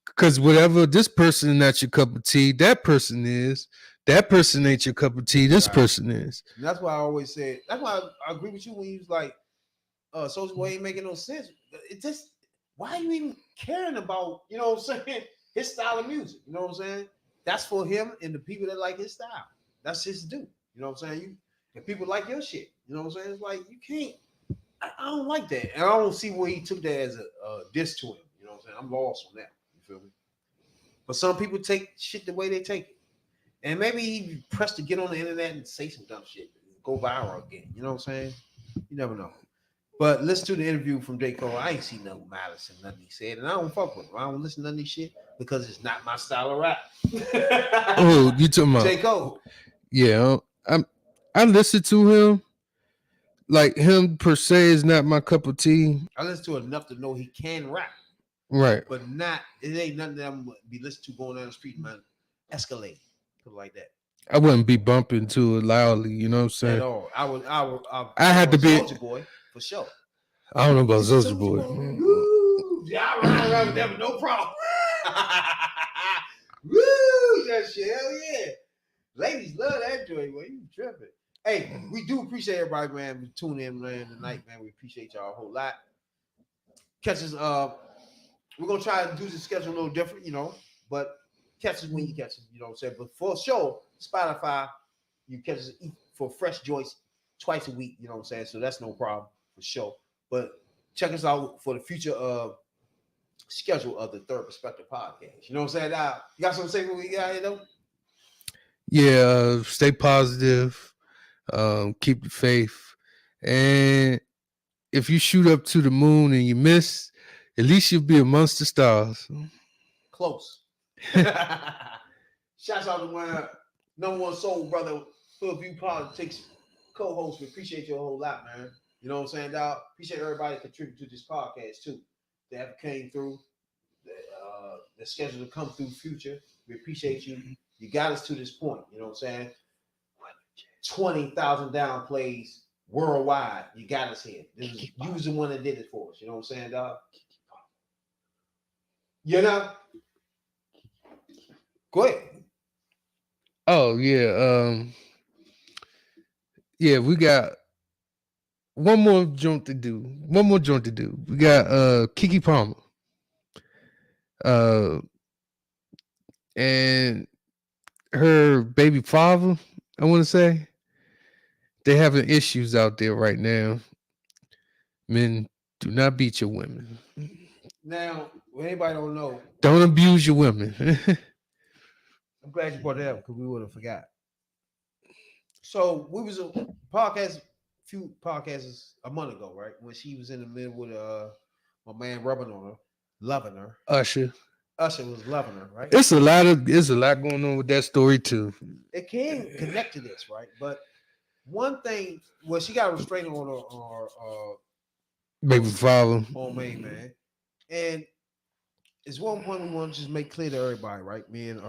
Because whatever this person not your cup of tea, that person is. That person ain't your cup of tea. This person is. And that's why I always said. That's why I agree with you when you was like, Soulja Boy ain't making no sense. It just, why are you even caring about, you know what I'm saying, his style of music? You know what I'm saying? That's for him and the people that like his style. That's his due. You know what I'm saying? If people like your shit, you know what I'm saying? It's like, you can't, I don't like that. And I don't see where he took that as a diss to him. You know what I'm saying? I'm lost on that. You feel me? But some people take shit the way they take it. And maybe he pressed to get on the internet and say some dumb shit, go viral again. You know what I'm saying? You never know. But listen to the interview from J. Cole. I ain't seen no malice in nothing he said. And I don't fuck with him. I don't listen to none of this shit because it's not my style of rap. Oh, you talking about J. Cole? Yeah, I listen to him. Like, him per se is not my cup of tea. I listen to it enough to know he can rap. Right. But it ain't nothing that I'm gonna be listening to going down the street, man. Escalade. Put it like that. I wouldn't be bumping to it loudly, you know what I'm saying? At all. I had to be Soulja Boy, for sure. I don't know about Soulja Boy. Woo! Yeah, I ride around with them, no problem. Woo! That shit, hell yeah. Ladies love that joint, boy. You tripping. Hey, we do appreciate everybody, man. We tune in, man, tonight, man. We appreciate y'all a whole lot. Catch us, we're gonna try to do the schedule a little different, you know, but catch us when you catch us, you know what I'm saying? But for sure, Spotify, you catch us for fresh joints twice a week, you know what I'm saying? So that's no problem for sure. But check us out for the future schedule of the Third Perspective podcast. You know what I'm saying? You got something to say when we got here though? Yeah, stay positive, keep the faith, and if you shoot up to the moon and you miss, at least you'll be amongst the stars. Close. Shouts out to my number one soul brother, Hoodview Politics co-host. We appreciate you a whole lot, man. You know what I'm saying, dog? Appreciate everybody that contributed to this podcast too. That came through, the schedule to come through future. We appreciate you. You got us to this point. You know what I'm saying? 20,000 down plays worldwide. You got us here. You was the one that did it for us. You know what I'm saying, dog? You know? Go ahead. Oh yeah, yeah. We got one more joint to do. We got Keke Palmer, and her baby father. I want to say they're having issues out there right now. Men, do not beat your women. Now, if anybody don't know, don't abuse your women. I'm glad you brought that up because we would have forgot. So we was a few podcasts a month ago, right? When she was in the middle with my man rubbing on her, loving her. Usher was loving her, right? It's a lot going on with that story too. It can connect to this, right? But one thing, well, she got a restraining order on her baby father, homemade man, and it's one point we want to just make clear to everybody, right? Me and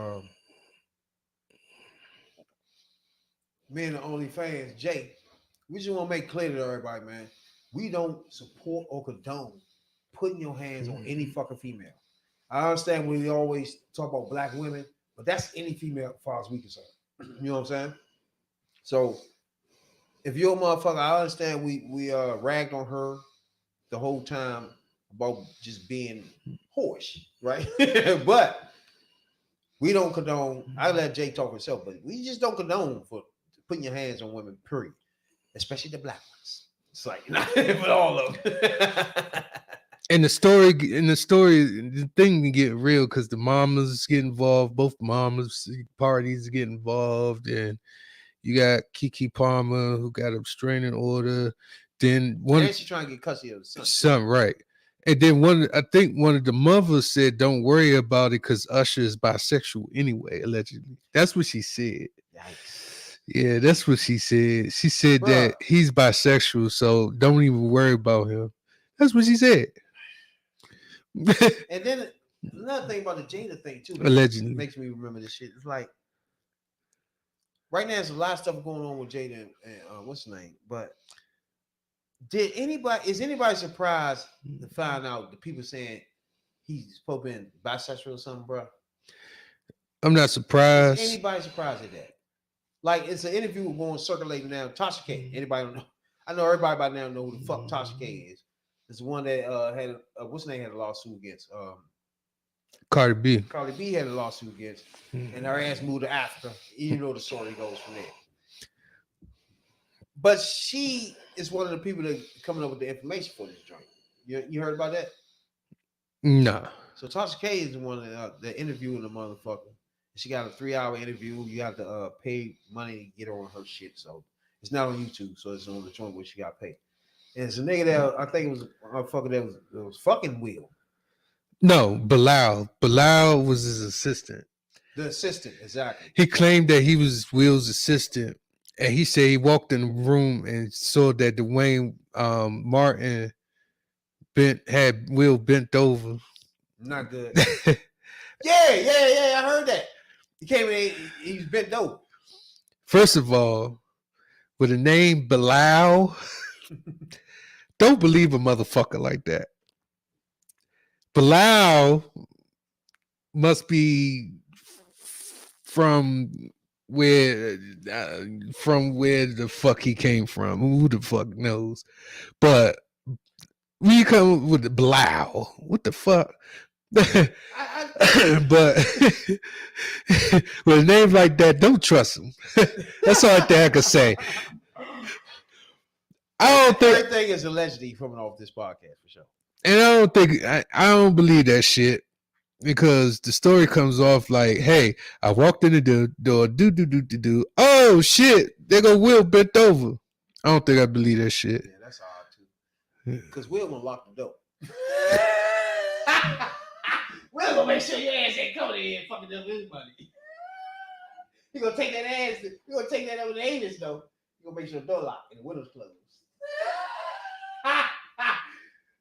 the OnlyFans, Jay, we just want to make clear to everybody, man. We don't support or condone putting your hands on any fucking female. I understand we always talk about black women, but that's any female as far as we concerned. You know what I'm saying? So if you're a motherfucker, I understand we ragged on her the whole time about just being whorish, right? But we don't condone. I let Jay talk himself, but we just don't condone for putting your hands on women, period. Especially the black ones. It's like but all of them. And the story, the thing can get real because the mamas get involved, both mamas parties get involved, and you got Keke Palmer who got a restraining order. Then and she trying to get custody of the son. Right. And then I think one of the mothers said, "Don't worry about it, because Usher is bisexual anyway." Allegedly, that's what she said. Yikes. Yeah, that's what she said. She said that Bruh. he's bisexual, so don't even worry about him. That's what she said. And then another thing about the Jada thing too, Allegedly. makes me remember this shit. It's like right now there's a lot of stuff going on with Jada and what's his name, but is anybody surprised to find out the people saying he's supposed to be bisexual or something, bro? I'm not surprised. Is anybody surprised at that? Like, it's an interview going circulating now. Tasha K. Anybody don't know? I know everybody by now know who the fuck Tasha K is. It's the one that had what's her name had a lawsuit against Cardi B. Cardi B had a lawsuit against, and her ass moved to Africa. You know the story goes from there. But she is one of the people that coming up with the information for this joint. You heard about that? Nah. So Tasha K is the one that interviewing the motherfucker. She got a 3-hour interview. You got to pay money to get her on her shit. So it's not on YouTube. So it's on the joint where she got paid. And it's a nigga that I think it was a motherfucker that was fucking Will. No, Bilal. Bilal was his assistant. The assistant, exactly. He claimed that he was Will's assistant, and he said he walked in the room and saw that Dwayne Martin had Will bent over. Not good. Yeah. I heard that. He came in, he's bent over. First of all, with a name Bilal, don't believe a motherfucker like that. Bilal must be from where the fuck he came from. Who the fuck knows? But when you come with the Bilal, what the fuck? But with a name like that, don't trust him. That's all I think I could say. I don't think everything is allegedly coming off this podcast for sure. And I don't believe that shit, because the story comes off like, hey, I walked in the door, do. Oh shit, there go Will bent over. I don't think I believe that shit. Yeah, that's odd too. Because Will gonna lock the door. Will gonna make sure your ass ain't coming in here and fucking up his money. He gonna take that ass. You gonna take that over the anus though. You gonna make sure the door locked and the windows closed.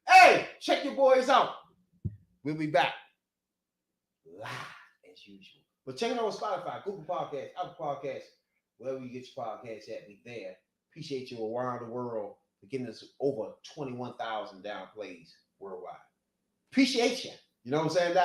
Hey, check your boys out. We'll be back live as usual. But check it out on Spotify, Google Podcasts, Apple Podcasts, wherever you get your podcasts at. We there. Appreciate you around the world for getting us over 21,000 down plays worldwide. Appreciate you. You know what I'm saying, Doc?